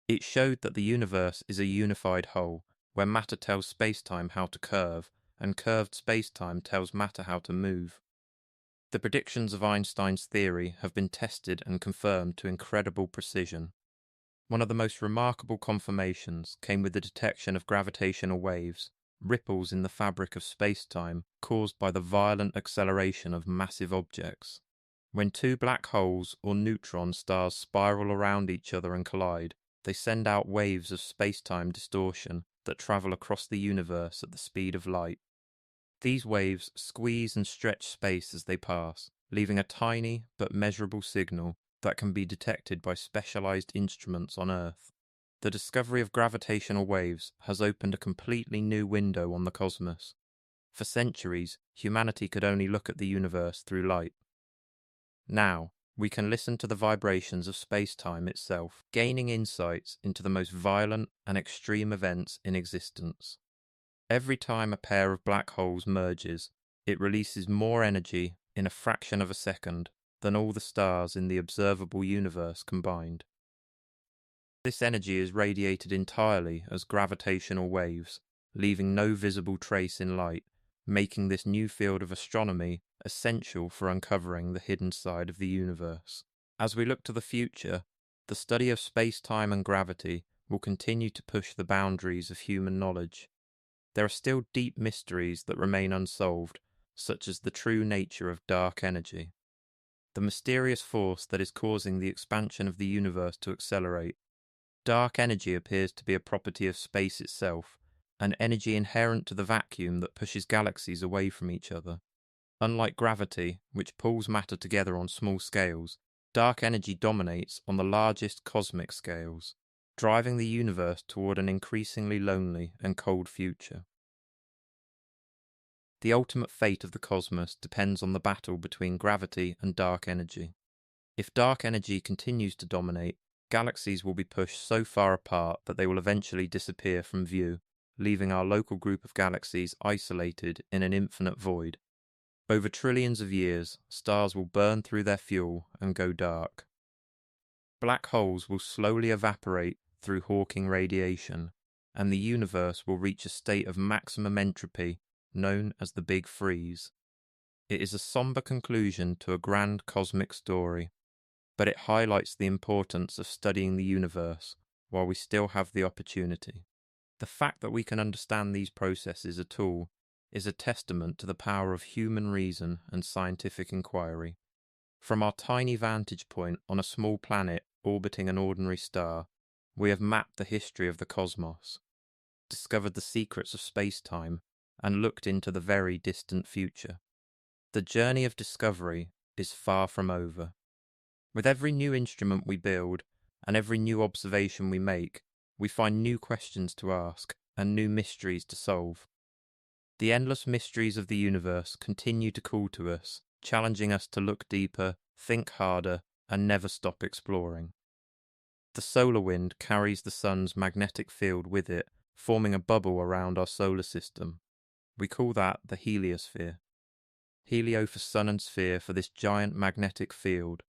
It showed that the universe is a unified whole, where matter tells space-time how to curve, and curved space-time tells matter how to move. The predictions of Einstein's theory have been tested and confirmed to incredible precision. One of the most remarkable confirmations came with the detection of gravitational waves, ripples in the fabric of space-time caused by the violent acceleration of massive objects. When two black holes or neutron stars spiral around each other and collide, they send out waves of space-time distortion that travel across the universe at the speed of light. These waves squeeze and stretch space as they pass, leaving a tiny but measurable signal that can be detected by specialized instruments on Earth. The discovery of gravitational waves has opened a completely new window on the cosmos. For centuries, humanity could only look at the universe through light. Now, we can listen to the vibrations of space-time itself, gaining insights into the most violent and extreme events in existence. Every time a pair of black holes merges, it releases more energy in a fraction of a second than all the stars in the observable universe combined. This energy is radiated entirely as gravitational waves, leaving no visible trace in light, making this new field of astronomy essential for uncovering the hidden side of the universe. As we look to the future, the study of space-time and gravity will continue to push the boundaries of human knowledge. There are still deep mysteries that remain unsolved, such as the true nature of dark energy, the mysterious force that is causing the expansion of the universe to accelerate. Dark energy appears to be a property of space itself, an energy inherent to the vacuum that pushes galaxies away from each other. Unlike gravity, which pulls matter together on small scales, dark energy dominates on the largest cosmic scales, driving the universe toward an increasingly lonely and cold future. The ultimate fate of the cosmos depends on the battle between gravity and dark energy. If dark energy continues to dominate, galaxies will be pushed so far apart that they will eventually disappear from view, leaving our local group of galaxies isolated in an infinite void. Over trillions of years, stars will burn through their fuel and go dark. Black holes will slowly evaporate through Hawking radiation, and the universe will reach a state of maximum entropy known as the Big Freeze. It is a somber conclusion to a grand cosmic story, but it highlights the importance of studying the universe while we still have the opportunity. The fact that we can understand these processes at all is a testament to the power of human reason and scientific inquiry. From our tiny vantage point on a small planet orbiting an ordinary star, we have mapped the history of the cosmos, discovered the secrets of space-time, and looked into the very distant future. The journey of discovery is far from over. With every new instrument we build and every new observation we make, we find new questions to ask and new mysteries to solve. The endless mysteries of the universe continue to call to us, challenging us to look deeper, think harder, and never stop exploring. The solar wind carries the sun's magnetic field with it, forming a bubble around our solar system. We call that the heliosphere. Helio for sun and sphere for this giant magnetic field.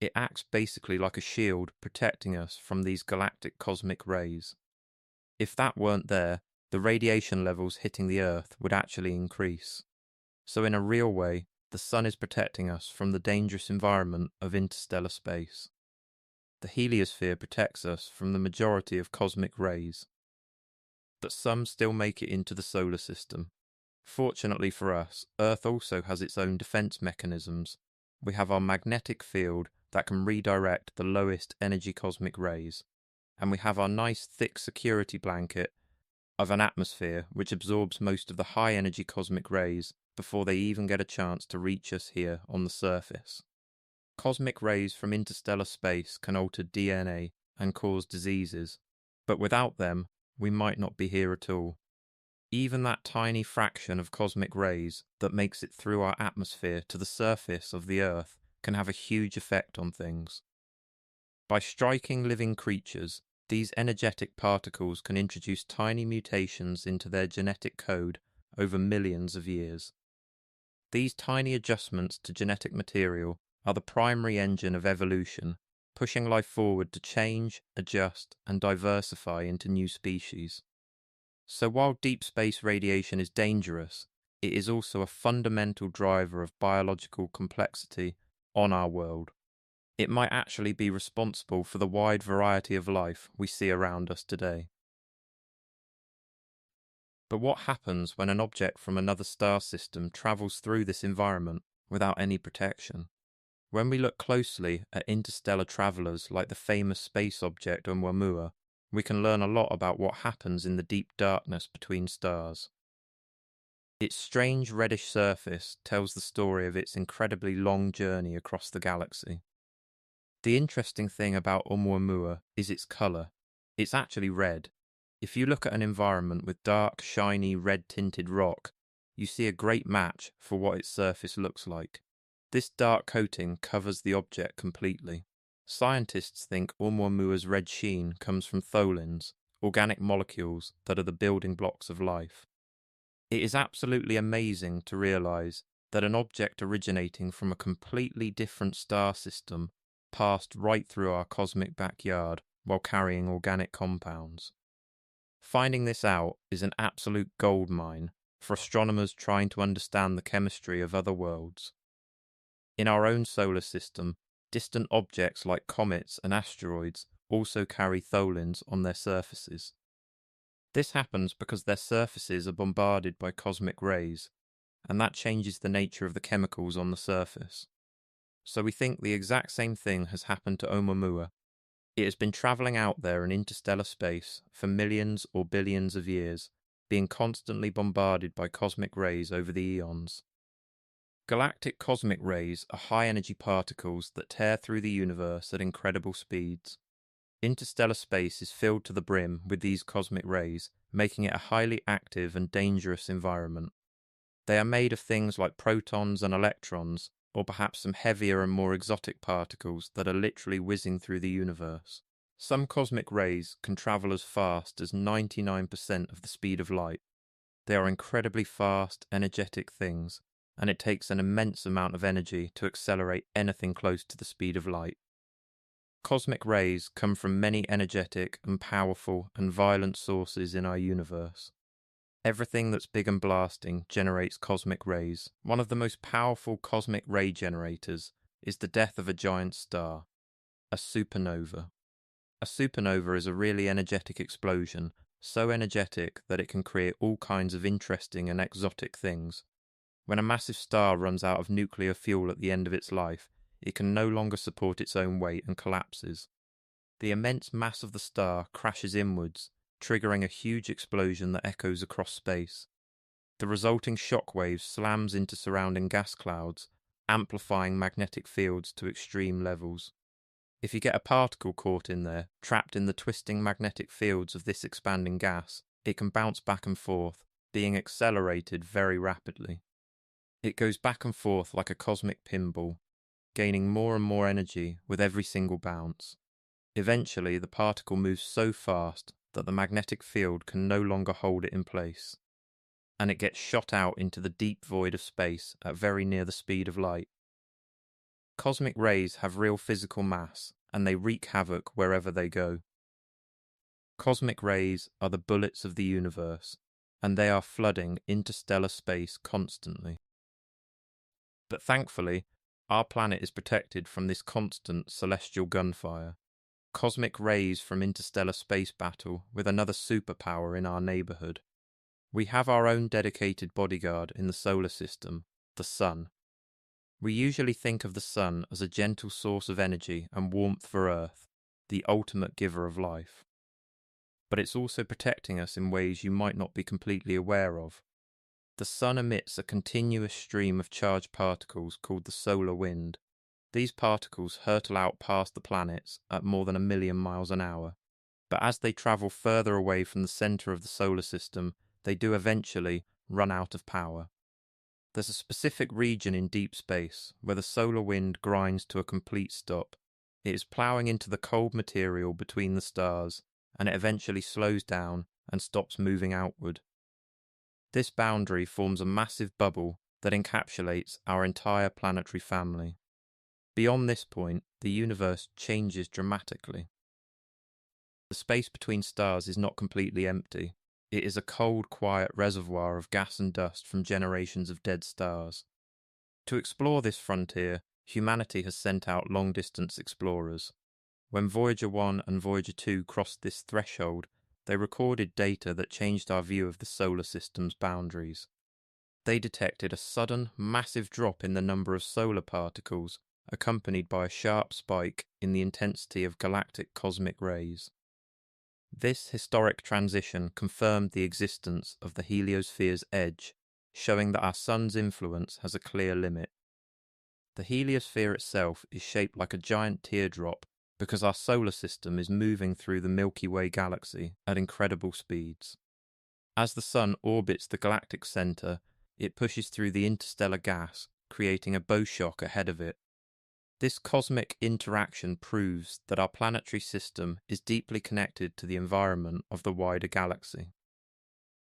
It acts basically like a shield protecting us from these galactic cosmic rays. If that weren't there, the radiation levels hitting the Earth would actually increase. So in a real way, the sun is protecting us from the dangerous environment of interstellar space. The heliosphere protects us from the majority of cosmic rays. But some still make it into the solar system. Fortunately for us, Earth also has its own defense mechanisms. We have our magnetic field that can redirect the lowest energy cosmic rays, and we have our nice thick security blanket of an atmosphere which absorbs most of the high energy cosmic rays before they even get a chance to reach us here on the surface. Cosmic rays from interstellar space can alter DNA and cause diseases, but without them, we might not be here at all. Even that tiny fraction of cosmic rays that makes it through our atmosphere to the surface of the Earth can have a huge effect on things. By striking living creatures, these energetic particles can introduce tiny mutations into their genetic code over millions of years. These tiny adjustments to genetic material are the primary engine of evolution, pushing life forward to change, adjust, and diversify into new species. So while deep space radiation is dangerous, it is also a fundamental driver of biological complexity on our world. It might actually be responsible for the wide variety of life we see around us today. But what happens when an object from another star system travels through this environment without any protection? When we look closely at interstellar travelers like the famous space object Oumuamua, we can learn a lot about what happens in the deep darkness between stars. Its strange reddish surface tells the story of its incredibly long journey across the galaxy. The interesting thing about Oumuamua is its colour. It's actually red. If you look at an environment with dark, shiny, red-tinted rock, you see a great match for what its surface looks like. This dark coating covers the object completely. Scientists think Oumuamua's red sheen comes from tholins, organic molecules that are the building blocks of life. It is absolutely amazing to realize that an object originating from a completely different star system passed right through our cosmic backyard while carrying organic compounds. Finding this out is an absolute goldmine for astronomers trying to understand the chemistry of other worlds. In our own solar system, distant objects like comets and asteroids also carry tholins on their surfaces. This happens because their surfaces are bombarded by cosmic rays, and that changes the nature of the chemicals on the surface. So we think the exact same thing has happened to Oumuamua. It has been travelling out there in interstellar space for millions or billions of years, being constantly bombarded by cosmic rays over the eons. Galactic cosmic rays are high-energy particles that tear through the universe at incredible speeds. Interstellar space is filled to the brim with these cosmic rays, making it a highly active and dangerous environment. They are made of things like protons and electrons, or perhaps some heavier and more exotic particles that are literally whizzing through the universe. Some cosmic rays can travel as fast as 99% of the speed of light. They are incredibly fast, energetic things, and it takes an immense amount of energy to accelerate anything close to the speed of light. Cosmic rays come from many energetic and powerful and violent sources in our universe. Everything that's big and blasting generates cosmic rays. One of the most powerful cosmic ray generators is the death of a giant star, a supernova. A supernova is a really energetic explosion, so energetic that it can create all kinds of interesting and exotic things. When a massive star runs out of nuclear fuel at the end of its life, it can no longer support its own weight and collapses. The immense mass of the star crashes inwards, triggering a huge explosion that echoes across space. The resulting shockwave slams into surrounding gas clouds, amplifying magnetic fields to extreme levels. If you get a particle caught in there, trapped in the twisting magnetic fields of this expanding gas, it can bounce back and forth, being accelerated very rapidly. It goes back and forth like a cosmic pinball, gaining more and more energy with every single bounce. Eventually, the particle moves so fast that the magnetic field can no longer hold it in place, and it gets shot out into the deep void of space at very near the speed of light. Cosmic rays have real physical mass, and they wreak havoc wherever they go. Cosmic rays are the bullets of the universe, and they are flooding interstellar space constantly. But thankfully, our planet is protected from this constant celestial gunfire. Cosmic rays from interstellar space battle with another superpower in our neighborhood. We have our own dedicated bodyguard in the solar system, the Sun. We usually think of the Sun as a gentle source of energy and warmth for Earth, the ultimate giver of life. But it's also protecting us in ways you might not be completely aware of. The Sun emits a continuous stream of charged particles called the solar wind. These particles hurtle out past the planets at more than 1 million miles an hour. But as they travel further away from the centre of the solar system, they do eventually run out of power. There's a specific region in deep space where the solar wind grinds to a complete stop. It is ploughing into the cold material between the stars, and it eventually slows down and stops moving outward. This boundary forms a massive bubble that encapsulates our entire planetary family. Beyond this point, the universe changes dramatically. The space between stars is not completely empty. It is a cold, quiet reservoir of gas and dust from generations of dead stars. To explore this frontier, humanity has sent out long-distance explorers. When Voyager 1 and Voyager 2 crossed this threshold, they recorded data that changed our view of the solar system's boundaries. They detected a sudden, massive drop in the number of solar particles, accompanied by a sharp spike in the intensity of galactic cosmic rays. This historic transition confirmed the existence of the heliosphere's edge, showing that our Sun's influence has a clear limit. The heliosphere itself is shaped like a giant teardrop because our solar system is moving through the Milky Way galaxy at incredible speeds. As the Sun orbits the galactic center, it pushes through the interstellar gas, creating a bow shock ahead of it. This cosmic interaction proves that our planetary system is deeply connected to the environment of the wider galaxy.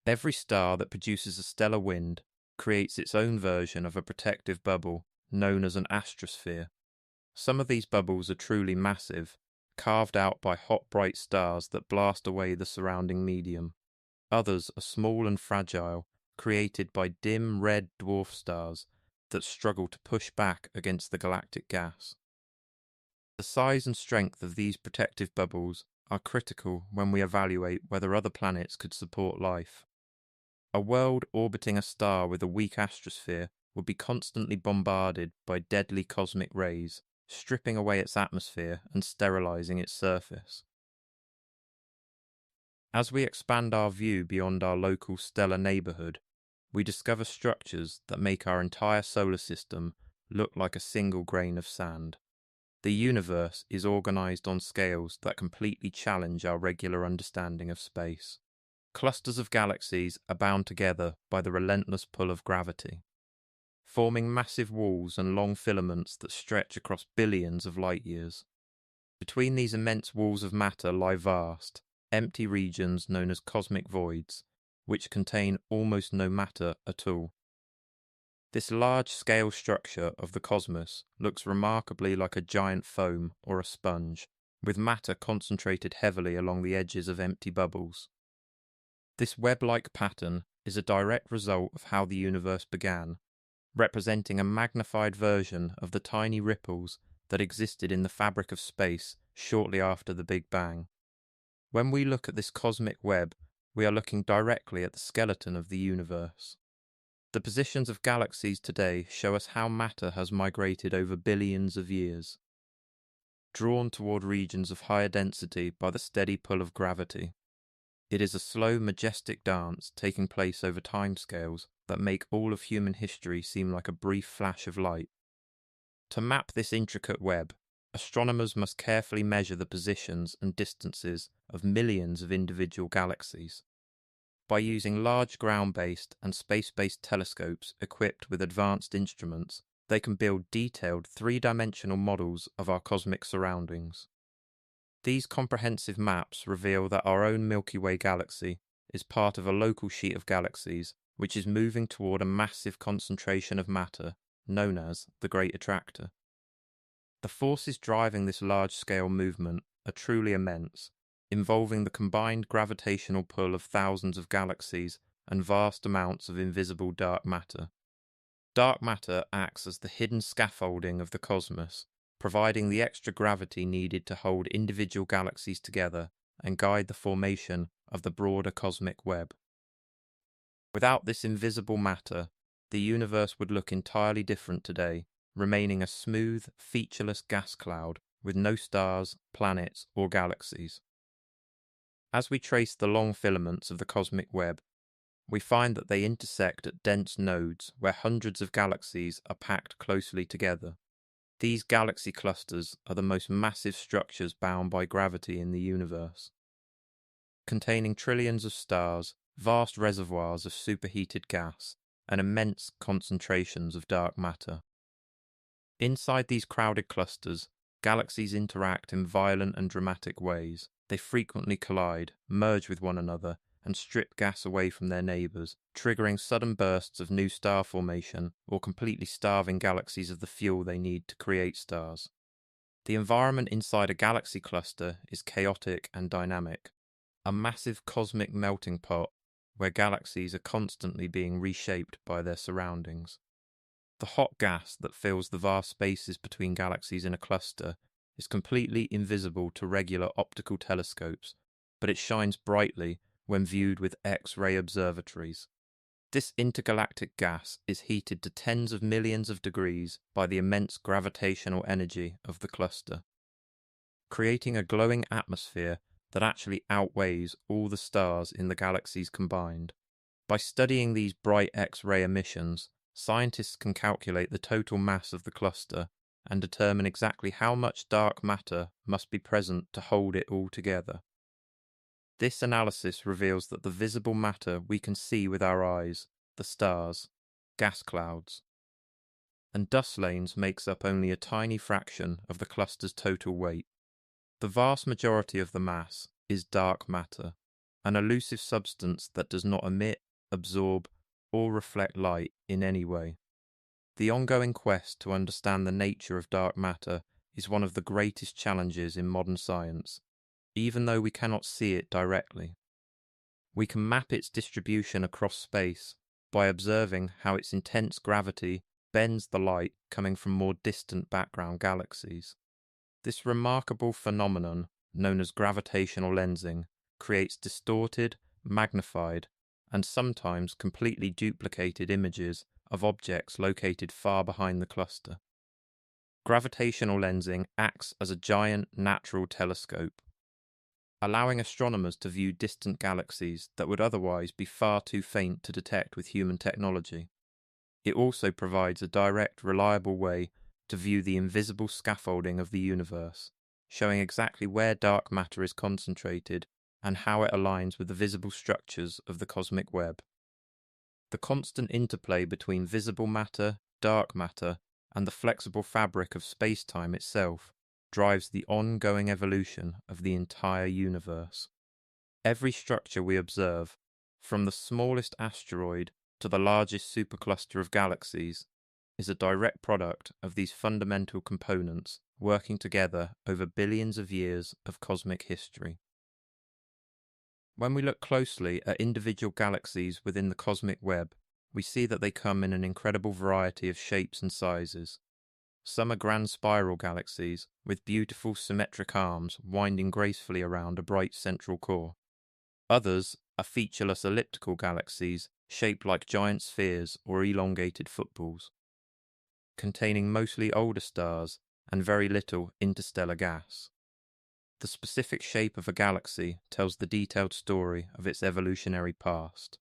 Every star that produces a stellar wind creates its own version of a protective bubble known as an astrosphere. Some of these bubbles are truly massive, carved out by hot, bright stars that blast away the surrounding medium. Others are small and fragile, created by dim red dwarf stars that struggle to push back against the galactic gas. The size and strength of these protective bubbles are critical when we evaluate whether other planets could support life. A world orbiting a star with a weak astrosphere would be constantly bombarded by deadly cosmic rays, stripping away its atmosphere and sterilizing its surface. As we expand our view beyond our local stellar neighborhood, we discover structures that make our entire solar system look like a single grain of sand. The universe is organized on scales that completely challenge our regular understanding of space. Clusters of galaxies are bound together by the relentless pull of gravity, forming massive walls and long filaments that stretch across billions of light years. Between these immense walls of matter lie vast, empty regions known as cosmic voids, which contain almost no matter at all. This large-scale structure of the cosmos looks remarkably like a giant foam or a sponge, with matter concentrated heavily along the edges of empty bubbles. This web-like pattern is a direct result of how the universe began, representing a magnified version of the tiny ripples that existed in the fabric of space shortly after the Big Bang. When we look at this cosmic web, we are looking directly at the skeleton of the universe. The positions of galaxies today show us how matter has migrated over billions of years, drawn toward regions of higher density by the steady pull of gravity. It is a slow, majestic dance taking place over timescales that make all of human history seem like a brief flash of light. To map this intricate web, astronomers must carefully measure the positions and distances of millions of individual galaxies. By using large ground-based and space-based telescopes equipped with advanced instruments, they can build detailed three-dimensional models of our cosmic surroundings. These comprehensive maps reveal that our own Milky Way galaxy is part of a local sheet of galaxies which is moving toward a massive concentration of matter known as the Great Attractor. The forces driving this large-scale movement are truly immense, involving the combined gravitational pull of thousands of galaxies and vast amounts of invisible dark matter. Dark matter acts as the hidden scaffolding of the cosmos, providing the extra gravity needed to hold individual galaxies together and guide the formation of the broader cosmic web. Without this invisible matter, the universe would look entirely different today, remaining a smooth, featureless gas cloud with no stars, planets, or galaxies. As we trace the long filaments of the cosmic web, we find that they intersect at dense nodes where hundreds of galaxies are packed closely together. These galaxy clusters are the most massive structures bound by gravity in the universe, containing trillions of stars, vast reservoirs of superheated gas, and immense concentrations of dark matter. Inside these crowded clusters, galaxies interact in violent and dramatic ways. They frequently collide, merge with one another, and strip gas away from their neighbours, triggering sudden bursts of new star formation or completely starving galaxies of the fuel they need to create stars. The environment inside a galaxy cluster is chaotic and dynamic, a massive cosmic melting pot where galaxies are constantly being reshaped by their surroundings. The hot gas that fills the vast spaces between galaxies in a cluster is completely invisible to regular optical telescopes, but it shines brightly when viewed with X-ray observatories. This intergalactic gas is heated to tens of millions of degrees by the immense gravitational energy of the cluster, creating a glowing atmosphere that actually outweighs all the stars in the galaxies combined. By studying these bright X-ray emissions, scientists can calculate the total mass of the cluster and determine exactly how much dark matter must be present to hold it all together. This analysis reveals that the visible matter we can see with our eyes, the stars, gas clouds. And dust lanes makes up only a tiny fraction of the cluster's total weight. The vast majority of the mass is dark matter, an elusive substance that does not emit, absorb, or reflect light in any way. The ongoing quest to understand the nature of dark matter is one of the greatest challenges in modern science, even though we cannot see it directly. We can map its distribution across space by observing how its intense gravity bends the light coming from more distant background galaxies. This remarkable phenomenon, known as gravitational lensing, creates distorted, magnified, and sometimes completely duplicated images of objects located far behind the cluster. Gravitational lensing acts as a giant natural telescope, allowing astronomers to view distant galaxies that would otherwise be far too faint to detect with human technology. It also provides a direct, reliable way to view the invisible scaffolding of the universe, showing exactly where dark matter is concentrated and how it aligns with the visible structures of the cosmic web. The constant interplay between visible matter, dark matter, and the flexible fabric of space-time itself drives the ongoing evolution of the entire universe. Every structure we observe, from the smallest asteroid to the largest supercluster of galaxies, is a direct product of these fundamental components working together over billions of years of cosmic history. When we look closely at individual galaxies within the cosmic web, we see that they come in an incredible variety of shapes and sizes. Some are grand spiral galaxies with beautiful symmetric arms winding gracefully around a bright central core. Others are featureless elliptical galaxies shaped like giant spheres or elongated footballs, containing mostly older stars and very little interstellar gas. The specific shape of a galaxy tells the detailed story of its evolutionary past.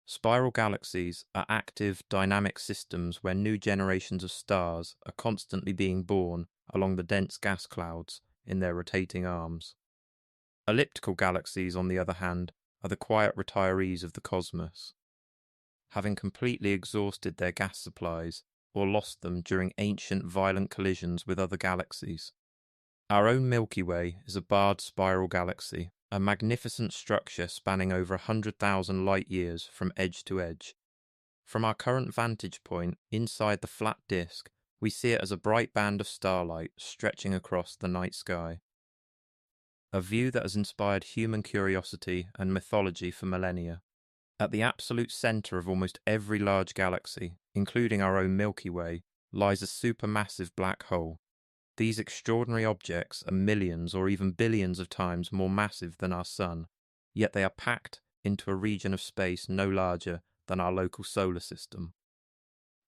Spiral galaxies are active, dynamic systems where new generations of stars are constantly being born along the dense gas clouds in their rotating arms. Elliptical galaxies, on the other hand, are the quiet retirees of the cosmos, having completely exhausted their gas supplies or lost them during ancient violent collisions with other galaxies. Our own Milky Way is a barred spiral galaxy, a magnificent structure spanning over 100,000 light-years from edge to edge. From our current vantage point, inside the flat disk, we see it as a bright band of starlight stretching across the night sky. A view that has inspired human curiosity and mythology for millennia. At the absolute centre of almost every large galaxy, including our own Milky Way, lies a supermassive black hole. These extraordinary objects are millions or even billions of times more massive than our Sun, yet they are packed into a region of space no larger than our local solar system.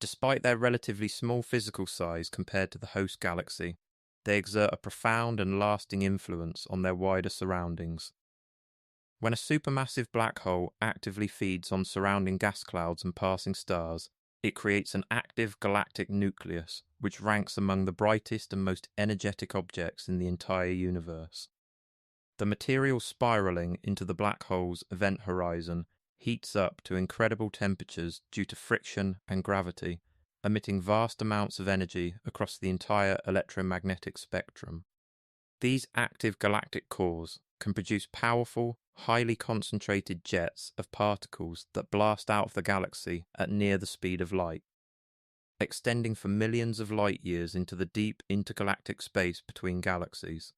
Despite their relatively small physical size compared to the host galaxy, they exert a profound and lasting influence on their wider surroundings. When a supermassive black hole actively feeds on surrounding gas clouds and passing stars, it creates an active galactic nucleus, which ranks among the brightest and most energetic objects in the entire universe. The material spiraling into the black hole's event horizon heats up to incredible temperatures due to friction and gravity, emitting vast amounts of energy across the entire electromagnetic spectrum. These active galactic cores can produce powerful, highly concentrated jets of particles that blast out of the galaxy at near the speed of light, extending for millions of light-years into the deep intergalactic space between galaxies.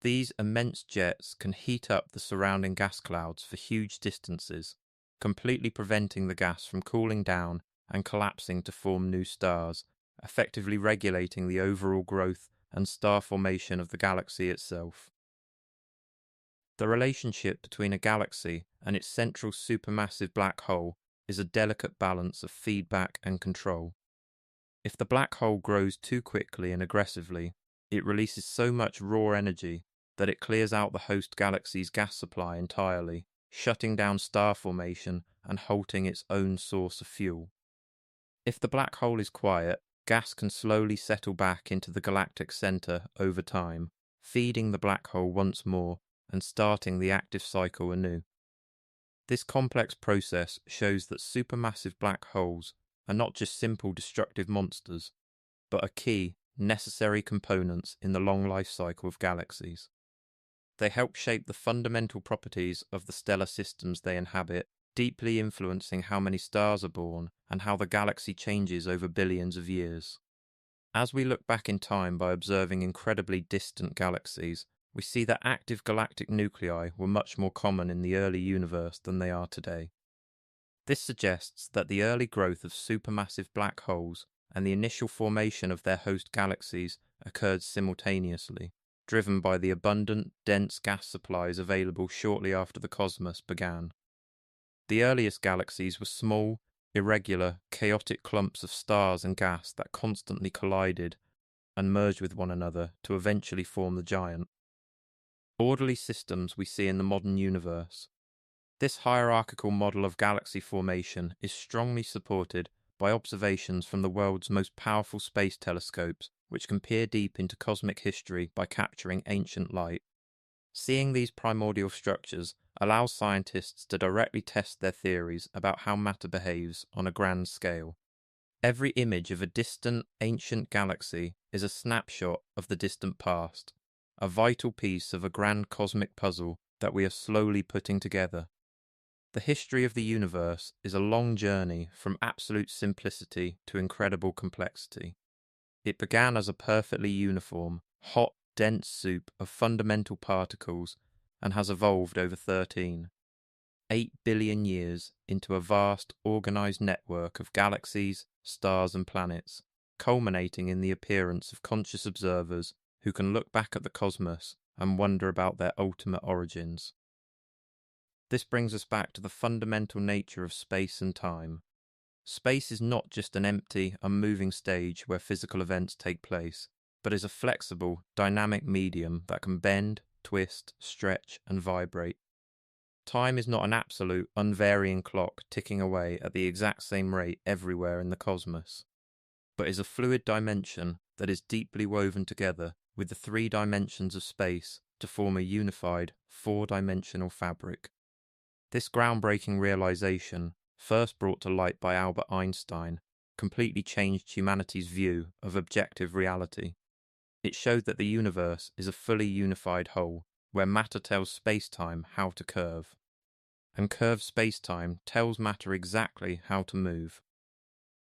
These immense jets can heat up the surrounding gas clouds for huge distances, completely preventing the gas from cooling down and collapsing to form new stars, effectively regulating the overall growth and star formation of the galaxy itself. The relationship between a galaxy and its central supermassive black hole is a delicate balance of feedback and control. If the black hole grows too quickly and aggressively, it releases so much raw energy that it clears out the host galaxy's gas supply entirely, shutting down star formation and halting its own source of fuel. If the black hole is quiet, gas can slowly settle back into the galactic center over time, feeding the black hole once more and starting the active cycle anew. This complex process shows that supermassive black holes are not just simple destructive monsters, but are key, necessary components in the long life cycle of galaxies. They help shape the fundamental properties of the stellar systems they inhabit, deeply influencing how many stars are born and how the galaxy changes over billions of years. As we look back in time by observing incredibly distant galaxies, we see that active galactic nuclei were much more common in the early universe than they are today. This suggests that the early growth of supermassive black holes and the initial formation of their host galaxies occurred simultaneously, driven by the abundant, dense gas supplies available shortly after the cosmos began. The earliest galaxies were small, irregular, chaotic clumps of stars and gas that constantly collided and merged with one another to eventually form the giant. Orderly systems we see in the modern universe. This hierarchical model of galaxy formation is strongly supported by observations from the world's most powerful space telescopes, which can peer deep into cosmic history by capturing ancient light. Seeing these primordial structures allows scientists to directly test their theories about how matter behaves on a grand scale. Every image of a distant, ancient galaxy is a snapshot of the distant past, a vital piece of a grand cosmic puzzle that we are slowly putting together. The history of the universe is a long journey from absolute simplicity to incredible complexity. It began as a perfectly uniform, hot, dense soup of fundamental particles and has evolved over 8 billion years into a vast, organized network of galaxies, stars and planets, culminating in the appearance of conscious observers who can look back at the cosmos and wonder about their ultimate origins. This brings us back to the fundamental nature of space and time. Space is not just an empty, unmoving stage where physical events take place, but is a flexible, dynamic medium that can bend, twist, stretch, and vibrate. Time is not an absolute, unvarying clock ticking away at the exact same rate everywhere in the cosmos, but is a fluid dimension that is deeply woven together with the 3 dimensions of space to form a unified, 4-dimensional fabric. This groundbreaking realization, first brought to light by Albert Einstein, completely changed humanity's view of objective reality. It showed that the universe is a fully unified whole, where matter tells space-time how to curve, and curved space-time tells matter exactly how to move.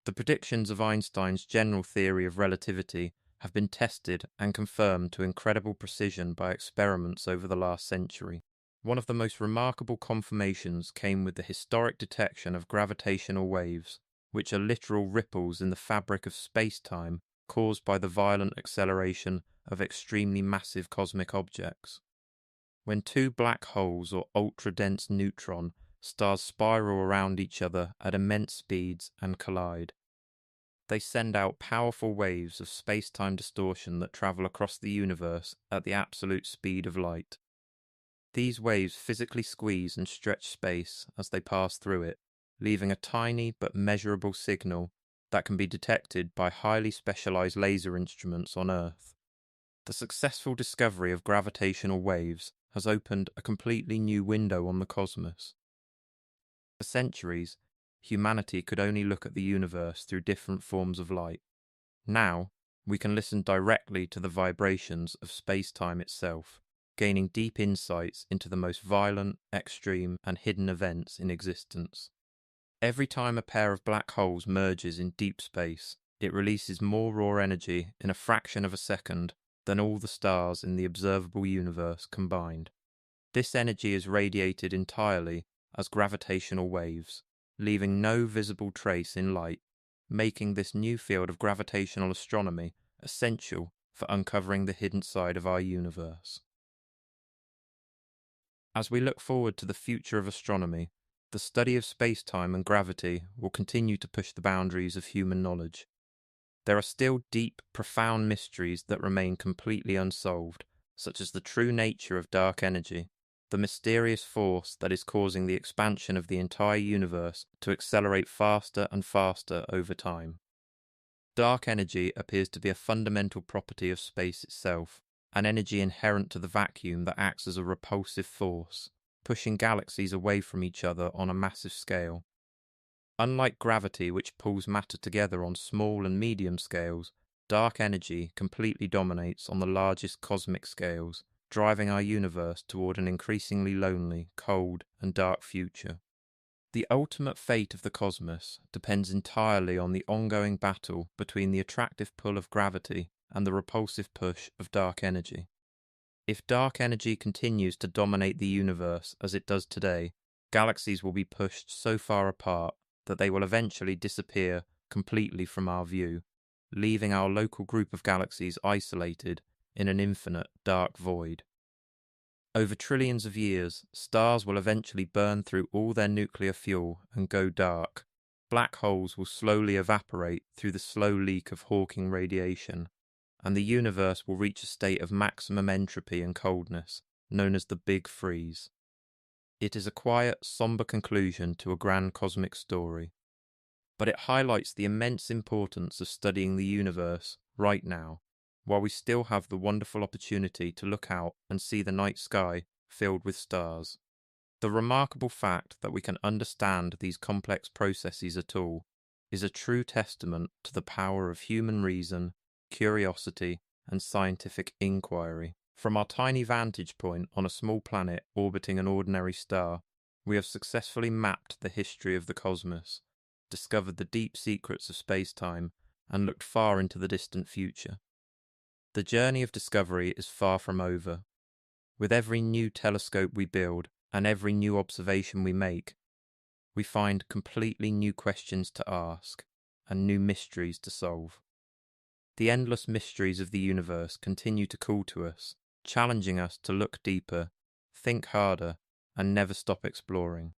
The predictions of Einstein's general theory of relativity have been tested and confirmed to incredible precision by experiments over the last century. One of the most remarkable confirmations came with the historic detection of gravitational waves, which are literal ripples in the fabric of space-time caused by the violent acceleration of extremely massive cosmic objects. When 2 black holes or ultra-dense neutron stars spiral around each other at immense speeds and collide, they send out powerful waves of space-time distortion that travel across the universe at the absolute speed of light. These waves physically squeeze and stretch space as they pass through it, leaving a tiny but measurable signal that can be detected by highly specialized laser instruments on Earth. The successful discovery of gravitational waves has opened a completely new window on the cosmos. For centuries, humanity could only look at the universe through different forms of light. Now, we can listen directly to the vibrations of space-time itself, gaining deep insights into the most violent, extreme, and hidden events in existence. Every time a pair of black holes merges in deep space, it releases more raw energy in a fraction of a second than all the stars in the observable universe combined. This energy is radiated entirely as gravitational waves, leaving no visible trace in light, making this new field of gravitational astronomy essential for uncovering the hidden side of our universe. As we look forward to the future of astronomy, the study of space-time and gravity will continue to push the boundaries of human knowledge. There are still deep, profound mysteries that remain completely unsolved, such as the true nature of dark energy, the mysterious force that is causing the expansion of the entire universe to accelerate faster and faster over time. Dark energy appears to be a fundamental property of space itself, an energy inherent to the vacuum that acts as a repulsive force, pushing galaxies away from each other on a massive scale. Unlike gravity, which pulls matter together on small and medium scales, dark energy completely dominates on the largest cosmic scales, driving our universe toward an increasingly lonely, cold, and dark future. The ultimate fate of the cosmos depends entirely on the ongoing battle between the attractive pull of gravity and the repulsive push of dark energy. If dark energy continues to dominate the universe as it does today, galaxies will be pushed so far apart that they will eventually disappear completely from our view, leaving our local group of galaxies isolated in an infinite dark void. Over trillions of years, stars will eventually burn through all their nuclear fuel and go dark. Black holes will slowly evaporate through the slow leak of Hawking radiation, and the universe will reach a state of maximum entropy and coldness, known as the Big Freeze. It is a quiet, somber conclusion to a grand cosmic story, but it highlights the immense importance of studying the universe right now, while we still have the wonderful opportunity to look out and see the night sky filled with stars. The remarkable fact that we can understand these complex processes at all is a true testament to the power of human reason, curiosity, and scientific inquiry. From our tiny vantage point on a small planet orbiting an ordinary star, we have successfully mapped the history of the cosmos, discovered the deep secrets of space-time, and looked far into the distant future. The journey of discovery is far from over. With every new telescope we build and every new observation we make, we find completely new questions to ask and new mysteries to solve. The endless mysteries of the universe continue to call to us, challenging us to look deeper, think harder, and never stop exploring.